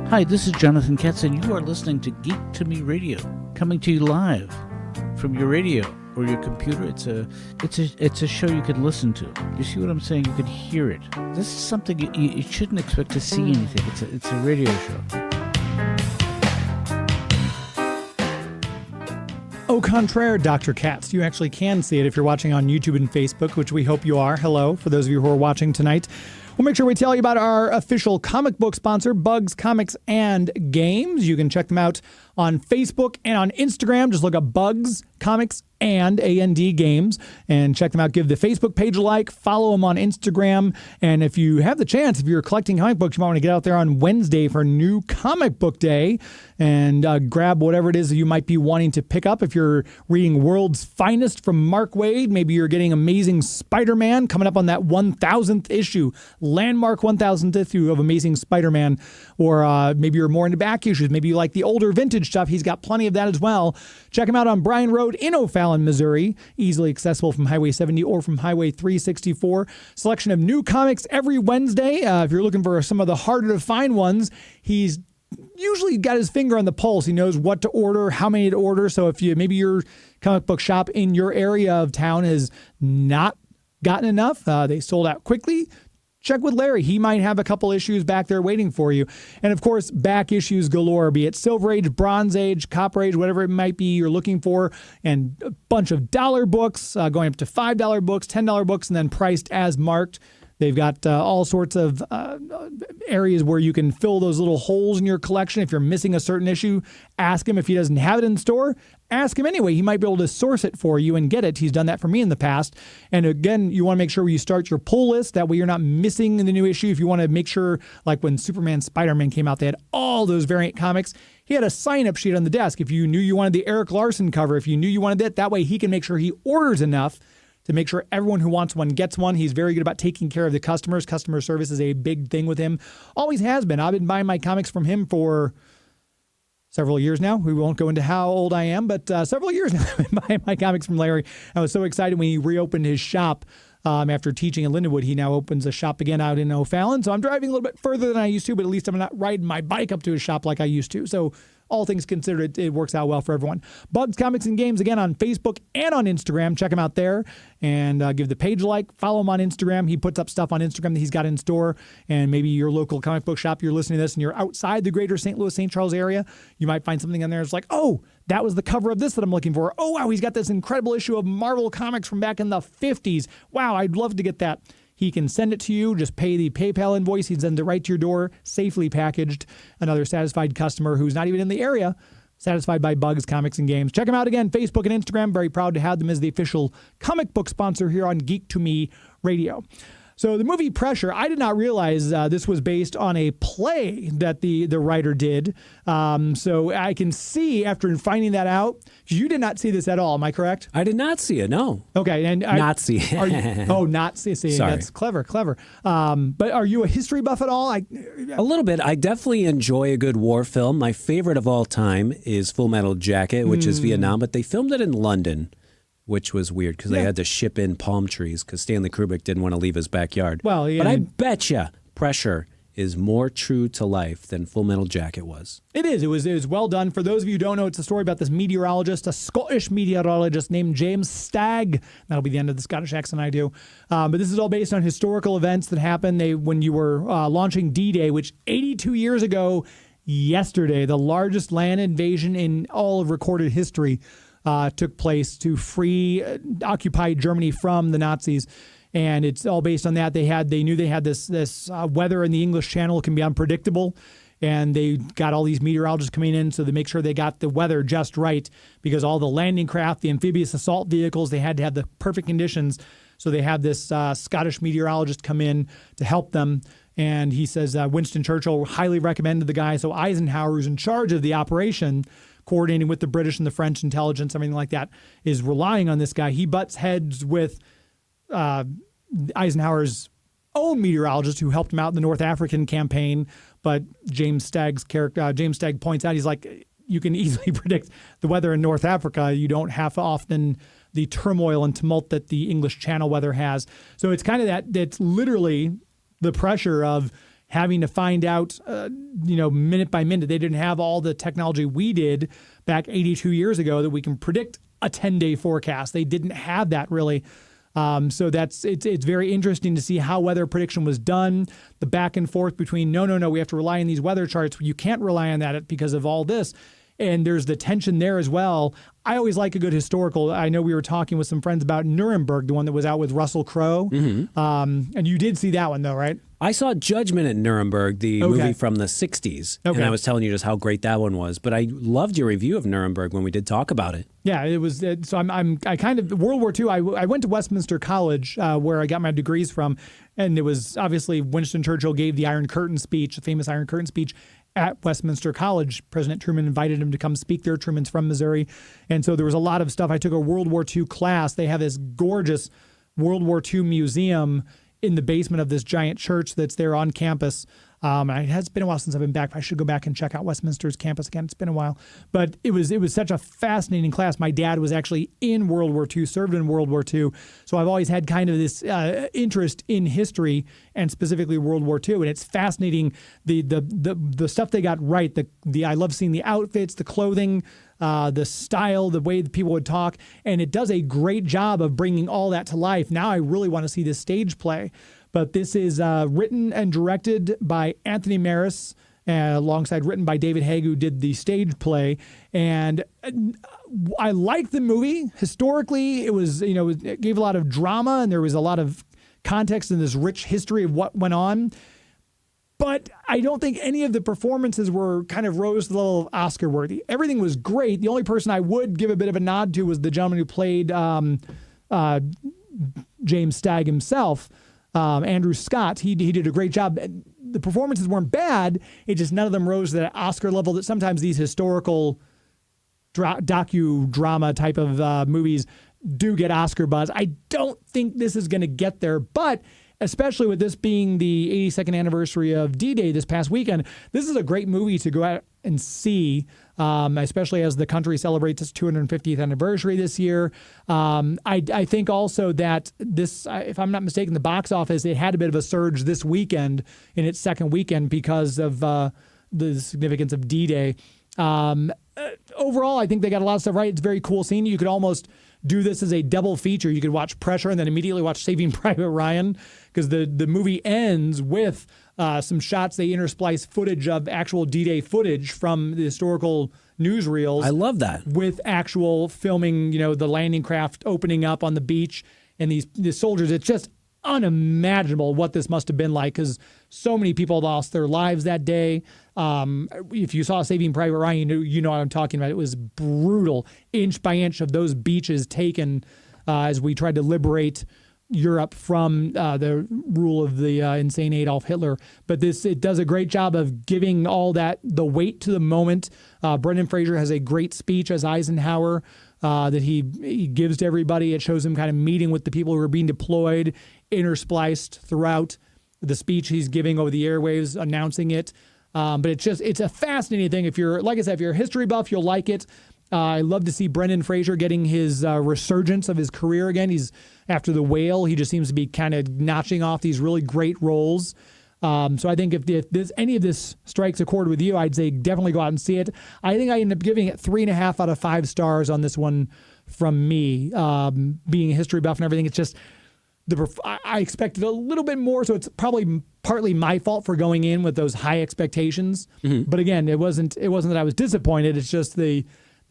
S16: Hi, this is Jonathan Katz, and you are listening to Geek to Me Radio, coming to you live from your radio or your computer. It's a show you can listen to. You see what I'm saying? You can hear it. This is something you shouldn't expect to see anything. It's a radio show.
S1: Au contraire, Dr. Katz. You actually can see it if you're watching on YouTube and Facebook, which we hope you are. Hello, for those of you who are watching tonight. We'll make sure we tell you about our official comic book sponsor, Bugs Comics and Games. You can check them out on Facebook and on Instagram. Just look up Bugs Comics and A&D Games and check them out. Give the Facebook page a like, follow them on Instagram. And if you have the chance, if you're collecting comic books, you might want to get out there on Wednesday for New Comic Book Day and grab whatever it is that you might be wanting to pick up. If you're reading World's Finest from Mark Waid, maybe you're getting Amazing Spider-Man coming up on that 1,000th issue, landmark 1,000th issue of Amazing Spider-Man. Or maybe you're more into back issues. Maybe you like the older vintage stuff. He's got plenty of that as well. Check him out on Bryan Road in O'Fallon, Missouri. Easily accessible from Highway 70 or from Highway 364. Selection of new comics every Wednesday. If you're looking for some of the harder to find ones, he's usually got his finger on the pulse. He knows what to order, how many to order. So if maybe your comic book shop in your area of town has not gotten enough, they sold out quickly, check with Larry. He might have a couple issues back there waiting for you. And of course, back issues galore, be it Silver Age, Bronze Age, Copper Age, whatever it might be you're looking for. And a bunch of dollar books, going up to $5 books, $10 books, and then priced as marked. They've got all sorts of areas where you can fill those little holes in your collection. If you're missing a certain issue, ask him. If he doesn't have it in store, ask him anyway. He might be able to source it for you and get it. He's done that for me in the past. And again, you want to make sure you start your pull list. That way you're not missing the new issue. If you want to make sure, like when Superman, Spider-Man came out, they had all those variant comics. He had a sign-up sheet on the desk. If you knew you wanted the Eric Larson cover, if you knew you wanted that way he can make sure he orders enough to make sure everyone who wants one gets one. He's very good about taking care of the customers. Customer service is a big thing with him. Always has been. I've been buying my comics from him for several years now. We won't go into how old I am, but several years now I've been buying my comics from Larry. I was so excited when he reopened his shop after teaching in Lindenwood. He now opens a shop again out in O'Fallon. So I'm driving a little bit further than I used to, but at least I'm not riding my bike up to his shop like I used to. So all things considered, it works out well for everyone. Bugs Comics and Games, again, on Facebook and on Instagram. Check him out there and give the page a like. Follow him on Instagram. He puts up stuff on Instagram that he's got in store. And maybe your local comic book shop, you're listening to this and you're outside the greater St. Louis, St. Charles area. You might find something on there that's like, oh, that was the cover of this that I'm looking for. Oh, wow, he's got this incredible issue of Marvel Comics from back in the 50s. Wow, I'd love to get that. He can send it to you. Just pay the PayPal invoice. He sends it right to your door, safely packaged. Another satisfied customer who's not even in the area, satisfied by Bugs Comics and Games. Check them out again, Facebook and Instagram. Very proud to have them as the official comic book sponsor here on Geek to Me Radio. So the movie Pressure, I did not realize this was based on a play that the writer did. So I can see after finding that out, you did not see this at all. Am I correct?
S10: I did not see it, no.
S1: Okay. And
S10: not see it.
S1: Not see.
S10: Sorry.
S1: That's clever. But are you a history buff at all?
S10: A little bit. I definitely enjoy a good war film. My favorite of all time is Full Metal Jacket, which is Vietnam, but they filmed it in London, which was weird because they had to ship in palm trees because Stanley Kubrick didn't want to leave his backyard.
S1: Well, yeah.
S10: But I betcha Pressure is more true to life than Full Metal Jacket was.
S1: It is. It was well done. For those of you who don't know, it's a story about this meteorologist, a Scottish meteorologist named James Stagg. That'll be the end of the Scottish accent I do. But this is all based on historical events that happened when you were launching D-Day, which 82 years ago yesterday, the largest land invasion in all of recorded history took place to free occupied Germany from the Nazis. And it's all based on that. They knew they had this weather in the English Channel can be unpredictable. and they got all these meteorologists coming in so they make sure they got the weather just right, because all the landing craft, the amphibious assault vehicles, they had to have the perfect conditions. So they have this Scottish meteorologist come in to help them. And he says Winston Churchill highly recommended the guy. So Eisenhower, who's in charge of the operation, coordinating with the British and the French intelligence, everything like that, is relying on this guy. He butts heads with Eisenhower's own meteorologist who helped him out in the North African campaign. But James Stagg's character, James Stagg points out, he's like, you can easily predict the weather in North Africa. You don't have often the turmoil and tumult that the English Channel weather has. So it's kind of that's literally the pressure of having to find out, minute by minute. They didn't have all the technology we did back 82 years ago that we can predict a 10-day forecast. They didn't have that really. So it's very interesting to see how weather prediction was done, the back and forth between, no, we have to rely on these weather charts. You can't rely on that because of all this. And there's the tension there as well. I always like a good historical. I know we were talking with some friends about Nuremberg, the one that was out with Russell Crowe.
S10: Mm-hmm.
S1: And you did see that one though, right?
S10: I saw Judgment at Nuremberg, the movie from the 60s.
S1: Okay.
S10: And I was telling you just how great that one was. But I loved your review of Nuremberg when we did talk about it.
S1: Yeah, it was. So I kind of, World War II, I went to Westminster College where I got my degrees from. And it was obviously Winston Churchill gave the Iron Curtain speech, the famous Iron Curtain speech at Westminster College. President Truman invited him to come speak there. Truman's from Missouri. And so there was a lot of stuff. I took a World War II class. They have this gorgeous World War II museum in the basement of this giant church that's there on campus. It has been a while since I've been back. I should go back and check out Westminster's campus again. It's been a while. But it was such a fascinating class. My dad was actually in World War II, served in World War II. So I've always had kind of this interest in history and specifically World War II. And it's fascinating the stuff they got right. I love seeing the outfits, the clothing, the style, the way that people would talk. And it does a great job of bringing all that to life. Now I really want to see this stage play. But this is written and directed by Anthony Maris, alongside written by David Haig, who did the stage play. And I liked the movie. Historically, it was, it gave a lot of drama and there was a lot of context in this rich history of what went on. But I don't think any of the performances were kind of rose to the level of Oscar worthy. Everything was great. The only person I would give a bit of a nod to was the gentleman who played James Stagg himself. Andrew Scott, he did a great job. The performances weren't bad. It just none of them rose to that Oscar level that sometimes these historical docudrama type of movies do get Oscar buzz. I don't think this is going to get there, but especially with this being the 82nd anniversary of D-Day this past weekend, this is a great movie to go out and see, especially as the country celebrates its 250th anniversary this year. I think also that this, if I'm not mistaken, the box office, it had a bit of a surge this weekend in its second weekend because of the significance of D-Day. Overall, I think they got a lot of stuff right. It's a very cool scene. You could almost do this as a double feature. You could watch Pressure and then immediately watch Saving Private Ryan, because the movie ends with some shots. They intersplice footage of actual D-Day footage from the historical newsreels.
S10: I love that.
S1: With actual filming, the landing craft opening up on the beach and these soldiers. It's just unimaginable what this must have been like, because so many people lost their lives that day. If you saw Saving Private Ryan, you know what I'm talking about. It was brutal, inch by inch of those beaches taken as we tried to liberate Europe from the rule of the insane Adolf Hitler. But it does a great job of giving all that, the weight to the moment. Brendan Fraser has a great speech as Eisenhower that he gives to everybody. It shows him kind of meeting with the people who are being deployed, interspliced throughout the speech he's giving over the airwaves, announcing it. But it's a fascinating thing. If you're, like I said, if you're a history buff, you'll like it. I love to see Brendan Fraser getting his resurgence of his career again. He's after The Whale. He just seems to be kind of notching off these really great roles. So I think if any of this strikes a chord with you, I'd say definitely go out and see it. I think I end up giving it 3.5 out of 5 stars on this one from me. Being a history buff and everything, it's just I expected a little bit more, so it's probably partly my fault for going in with those high expectations. Mm-hmm. But again, it wasn't that I was disappointed. It's just the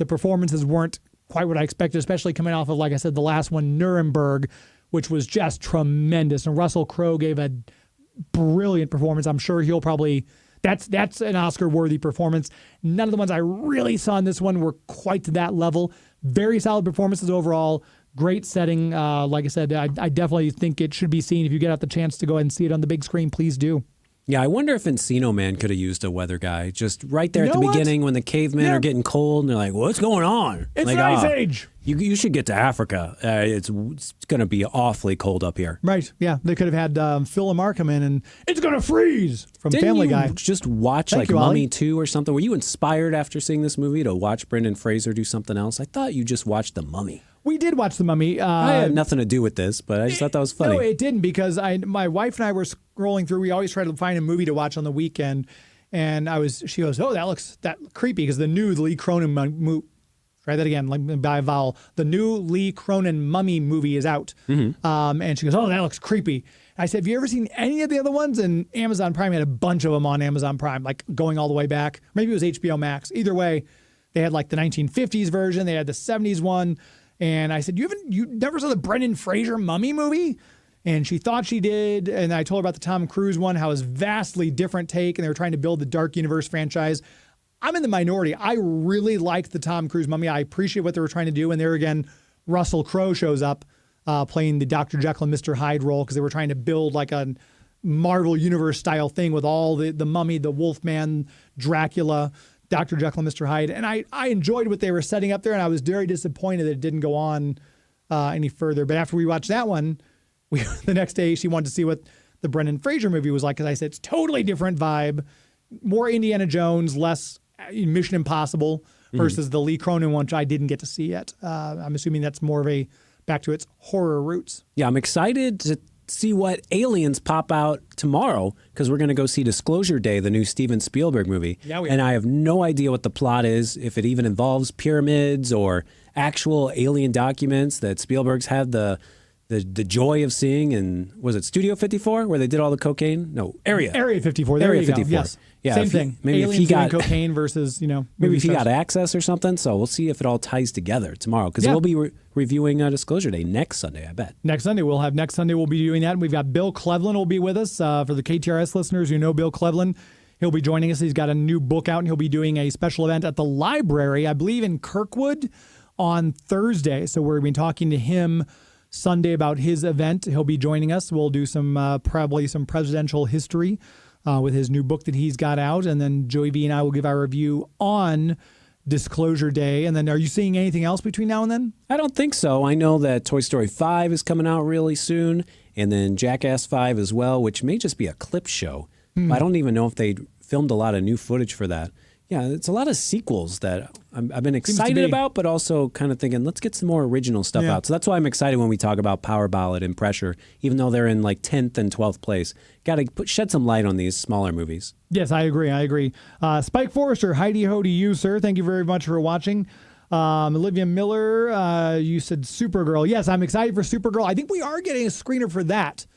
S1: performances weren't quite what I expected, especially coming off of, like I said, the last one, Nuremberg, which was just tremendous. And Russell Crowe gave a brilliant performance. I'm sure he'll probably That's an Oscar-worthy performance. None of the ones I really saw in this one were quite to that level. Very solid performances overall. Great setting. Like I said, I definitely think it should be seen. If you get out the chance to go ahead and see it on the big screen, please do.
S10: Yeah, I wonder if Encino Man could have used a weather guy just right there at the beginning when the cavemen are getting cold and they're like, "What's going on?"
S1: It's
S10: like,
S1: an ice age.
S10: You should get to Africa. It's going to be awfully cold up here.
S1: Right. Yeah. They could have had Phil and Mark come in and it's going to freeze from Family Guy.
S10: Just watch
S1: Thank you,
S10: Mummy
S1: Ollie.
S10: 2 or something? Were you inspired after seeing this movie to watch Brendan Fraser do something else? I thought you just watched The Mummy.
S1: We did watch The Mummy.
S10: I had nothing to do with this, but I just thought that was funny.
S1: No, it didn't because my wife and I were scrolling through. We always try to find a movie to watch on the weekend. And she goes, "Oh, that looks creepy," because the new Lee Cronin movie. Try that again, like by vowel. The new Lee Cronin Mummy movie is out. And she goes, "Oh, that looks creepy." I said, "Have you ever seen any of the other ones?" And Amazon Prime had a bunch of them on Amazon Prime, like going all the way back. Maybe it was HBO Max. Either way, they had like the 1950s version. They had the 70s one. And I said, you never saw the Brendan Fraser Mummy movie? And she thought she did. And I told her about the Tom Cruise one, how it was vastly different take. And they were trying to build the Dark Universe franchise. I'm in the minority. I really liked the Tom Cruise Mummy. I appreciate what they were trying to do. And there again, Russell Crowe shows up playing the Dr. Jekyll and Mr. Hyde role because they were trying to build like a Marvel Universe style thing with all the Mummy, the Wolfman, Dracula, Dr. Jekyll and Mr. Hyde. And I enjoyed what they were setting up there, and I was very disappointed that it didn't go on any further. But after we watched that one, the next day she wanted to see what the Brendan Fraser movie was like, because I said it's totally different vibe, more Indiana Jones, less Mission Impossible versus the Lee Cronin one, which I didn't get to see yet. I'm assuming that's more of a back to its horror roots.
S10: Yeah, I'm excited to see what aliens pop out tomorrow because we're going to go see Disclosure Day, the new Steven Spielberg movie.
S1: Yeah,
S10: and I have no idea what the plot is, if it even involves pyramids or actual alien documents that Spielberg's had the joy of seeing. And was it Studio 54 where they did all the cocaine? No, Area
S1: 54. There
S10: Area
S1: you
S10: 54.
S1: Go. Yes.
S10: Yeah,
S1: Same thing.
S10: Maybe
S1: aliens
S10: if he got
S1: doing cocaine versus
S10: maybe if he got access or something. So we'll see if it all ties together tomorrow because we'll be reviewing Disclosure Day next Sunday, I bet.
S1: Next Sunday we'll be doing that. And we've got Bill Cleveland will be with us. For the KTRS listeners who know Bill Cleveland, he'll be joining us. He's got a new book out and he'll be doing a special event at the library, I believe in Kirkwood on Thursday. So we're going to be talking to him Sunday about his event. He'll be joining us. We'll do some probably some presidential history with his new book that he's got out. And then Joey V and I will give our review on Disclosure Day. And then are you seeing anything else between now and then?
S10: I don't think so. I know that Toy Story 5 is coming out really soon, and then Jackass 5 as well, which may just be a clip show. I don't even know if they filmed a lot of new footage for that. Yeah, it's a lot of sequels that I've been excited about, but also kind of thinking, let's get some more original stuff out. So that's why I'm excited when we talk about Power Ballad and Pressure, even though they're in like 10th and 12th place. Got to shed some light on these smaller movies.
S1: Yes, I agree. Spike Forrester, Heidi ho to you, sir. Thank you very much for watching. Olivia Miller, you said Supergirl. Yes, I'm excited for Supergirl. I think we are getting a screener for that.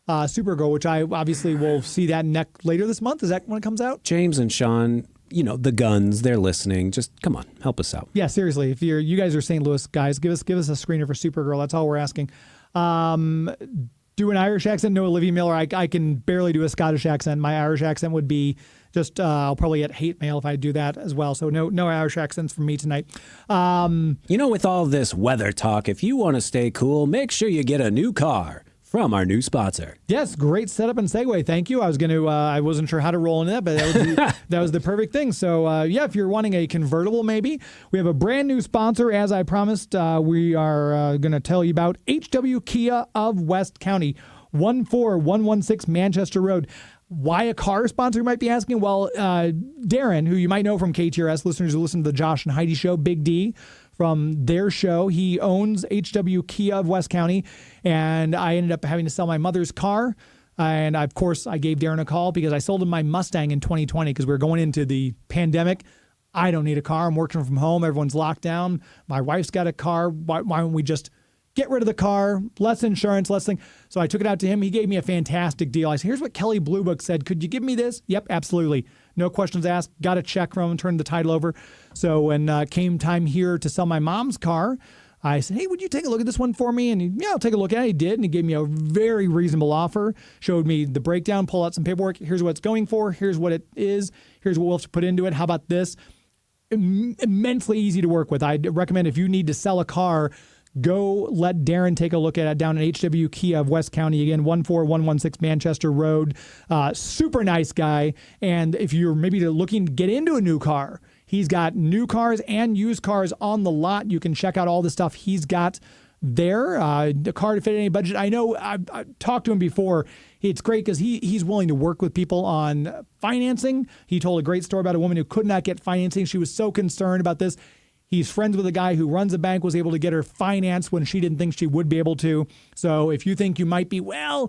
S1: Supergirl, which I obviously will see that later this month. Is that when it comes out?
S10: James and Sean, the guns, they're listening. Just come on, help us out.
S1: Yeah, seriously. If you guys are St. Louis guys, give us a screener for Supergirl. That's all we're asking. Do an Irish accent? No, Olivia Miller. I can barely do a Scottish accent. My Irish accent would be just I'll probably get hate mail if I do that as well. So no Irish accents from me tonight.
S10: With all this weather talk, if you want to stay cool, make sure you get a new car from our new sponsor.
S1: Yes, great setup and segue. Thank you. I wasn't sure how to roll into that, but that was the perfect thing. So if you're wanting a convertible, maybe we have a brand new sponsor. As I promised, we are going to tell you about HW Kia of West County, 14116 Manchester Road. Why a car sponsor, you might be asking? Well, Darren, who you might know from KTRS, listeners who listen to the Josh and Heidi show, Big D, from their show, he owns HW Kia of West County, and I ended up having to sell my mother's car. And of course, I gave Darren a call because I sold him my Mustang in 2020 because we were going into the pandemic. I don't need a car. I'm working from home. Everyone's locked down. My wife's got a car. Why don't we just get rid of the car? Less insurance, less thing. So I took it out to him. He gave me a fantastic deal. I said, here's what Kelly Blue Book said. Could you give me this? Yep, absolutely. No questions asked. Got a check from him, turned the title over. So when came time here to sell my mom's car, I said, hey, would you take a look at this one for me? And I'll take a look at it. He did, and he gave me a very reasonable offer, showed me the breakdown, pull out some paperwork. Here's what it's going for. Here's what it is. Here's what we'll have to put into it. How about this? Immensely easy to work with. I'd recommend if you need to sell a car, go let Darren take a look at it down at HW Kia of West County. Again, 14116 Manchester Road. Super nice guy. And if you're maybe looking to get into a new car, he's got new cars and used cars on the lot. You can check out all the stuff he's got there. The car to fit any budget. I know I've talked to him before. It's great because he's willing to work with people on financing. He told a great story about a woman who could not get financing. She was so concerned about this. He's friends with a guy who runs a bank, was able to get her financed when she didn't think she would be able to. So if you think you might be, I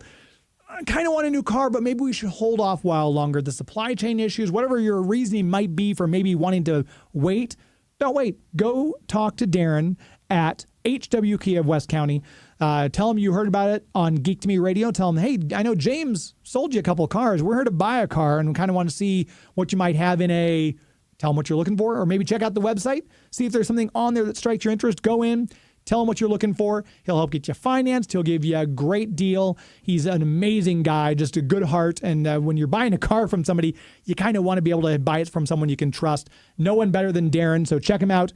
S1: kind of want a new car, but maybe we should hold off a while longer. The supply chain issues, whatever your reasoning might be for maybe wanting to wait, don't wait. Go talk to Darren at HW Kia of West County. Tell him you heard about it on Geek to Me Radio. Tell him, hey, I know James sold you a couple of cars. We're here to buy a car and we kind of want to see what you might have in a... Tell him what you're looking for, or maybe check out the website. See if there's something on there that strikes your interest. Go in, tell him what you're looking for. He'll help get you financed. He'll give you a great deal. He's an amazing guy, just a good heart. And when you're buying a car from somebody, you kind of want to be able to buy it from someone you can trust. No one better than Darren. So check him out.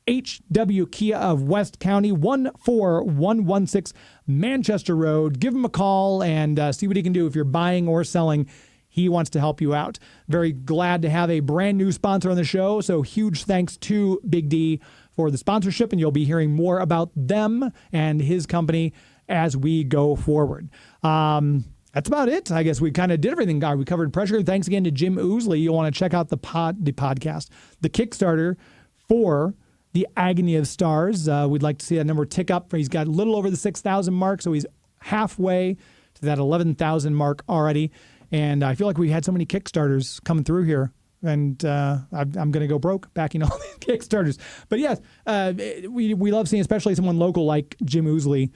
S1: HW Kia of West County, 14116 Manchester Road. Give him a call and see what he can do if you're buying or selling. He wants to help you out. Very glad to have a brand new sponsor on the show. So huge thanks to Big D for the sponsorship, and you'll be hearing more about them and his company as we go forward. That's about it. I guess we kind of did everything. We covered pressure. Thanks again to Jim Ousley. You'll want to check out the podcast, the Kickstarter for the Agony of Stars. We'd like to see that number tick up. He's got a little over the 6,000 mark, so he's halfway to that 11,000 mark already. And I feel like we had so many Kickstarters coming through here, and I'm going to go broke backing all these Kickstarters. But yes, we love seeing especially someone local like Jim Ousley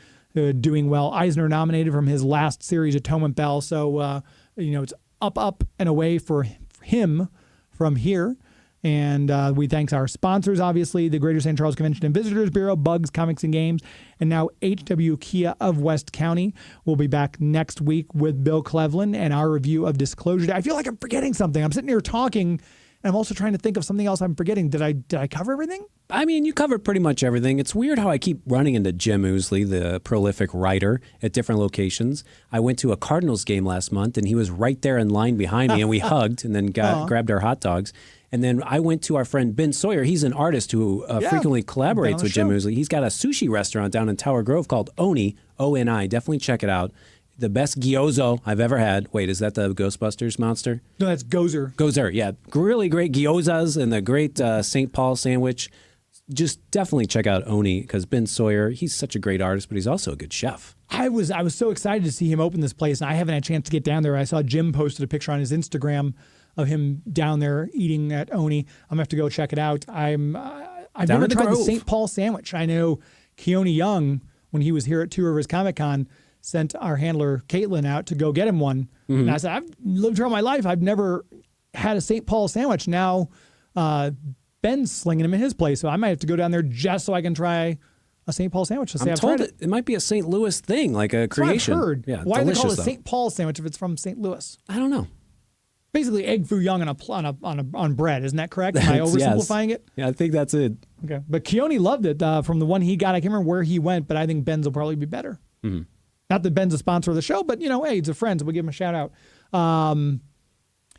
S1: doing well. Eisner nominated from his last series, Atonement Bell. So, it's up and away for him from here. And we thank our sponsors, obviously, the Greater St. Charles Convention and Visitors Bureau, Bugs, Comics and Games, and now HW Kia of West County. We'll be back next week with Bill Cleveland and our review of Disclosure Day. I feel like I'm forgetting something. I'm sitting here talking, and I'm also trying to think of something else I'm forgetting. Did I cover everything?
S10: I mean, you covered pretty much everything. It's weird how I keep running into Jim Ousley, the prolific writer, at different locations. I went to a Cardinals game last month, and he was right there in line behind me, and we hugged and then grabbed our hot dogs. And then I went to our friend Ben Sawyer. He's an artist who frequently collaborates with Jim Ousley. He's got a sushi restaurant down in Tower Grove called Oni, O-N-I. Definitely check it out. The best gyozo I've ever had. Wait, is that the Ghostbusters monster?
S1: No, that's Gozer.
S10: Gozer, yeah. Really great gyozas and the great St. Paul sandwich. Just definitely check out Oni because Ben Sawyer, he's such a great artist, but he's also a good chef.
S1: I was so excited to see him open this place, and I haven't had a chance to get down there. I saw Jim posted a picture on his Instagram of him down there eating at Oni. I'm going to have to go check it out. I've never tried the St. Paul sandwich. I know Keone Young, when he was here at Two Rivers Comic Con, sent our handler Caitlin out to go get him one. Mm-hmm. And I said, I've lived here all my life. I've never had a St. Paul sandwich. Now Ben's slinging them in his place, so I might have to go down there just so I can try a St. Paul sandwich.
S10: I'm told it might be a St. Louis thing, like a creation.
S1: That's what I've heard.
S10: Yeah,
S1: why do they call it a St. Paul sandwich if it's from St. Louis?
S10: I don't know.
S1: Basically, egg foo young on bread. Isn't that correct? Am I oversimplifying it?
S10: Yeah, I think that's it.
S1: Okay, but Keone loved it from the one he got. I can't remember where he went, but I think Ben's will probably be better.
S10: Mm-hmm.
S1: Not that Ben's a sponsor of the show, but hey, he's a friend, so we'll give him a shout out.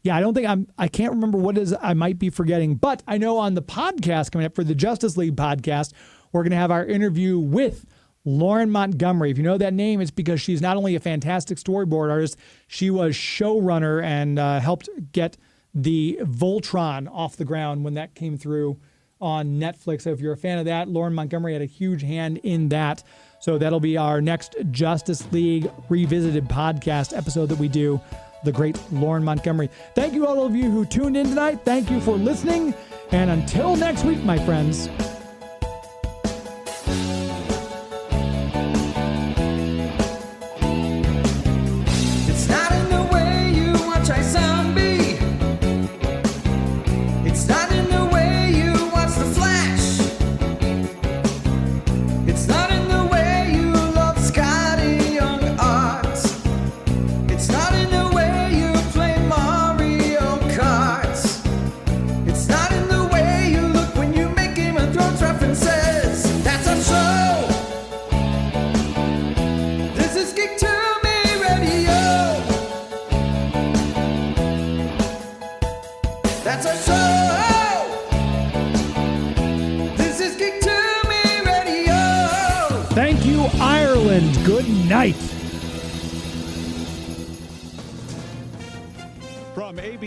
S1: Yeah, I don't think I can't remember what it is I might be forgetting, but I know on the podcast coming up for the Justice League podcast, we're going to have our interview with Lauren Montgomery. If you know that name, it's because she's not only a fantastic storyboard artist, she was showrunner and helped get the Voltron off the ground when that came through on Netflix. So if you're a fan of that, Lauren Montgomery had a huge hand in that. So that'll be our next Justice League Revisited podcast episode that we do. The great Lauren Montgomery. Thank you all of you who tuned in tonight. Thank you for listening. And until next week, my friends.
S2: It's not in the way you watch iZombie. It's not in the way you watch The Flash. It's
S1: England. Good night.
S17: From AB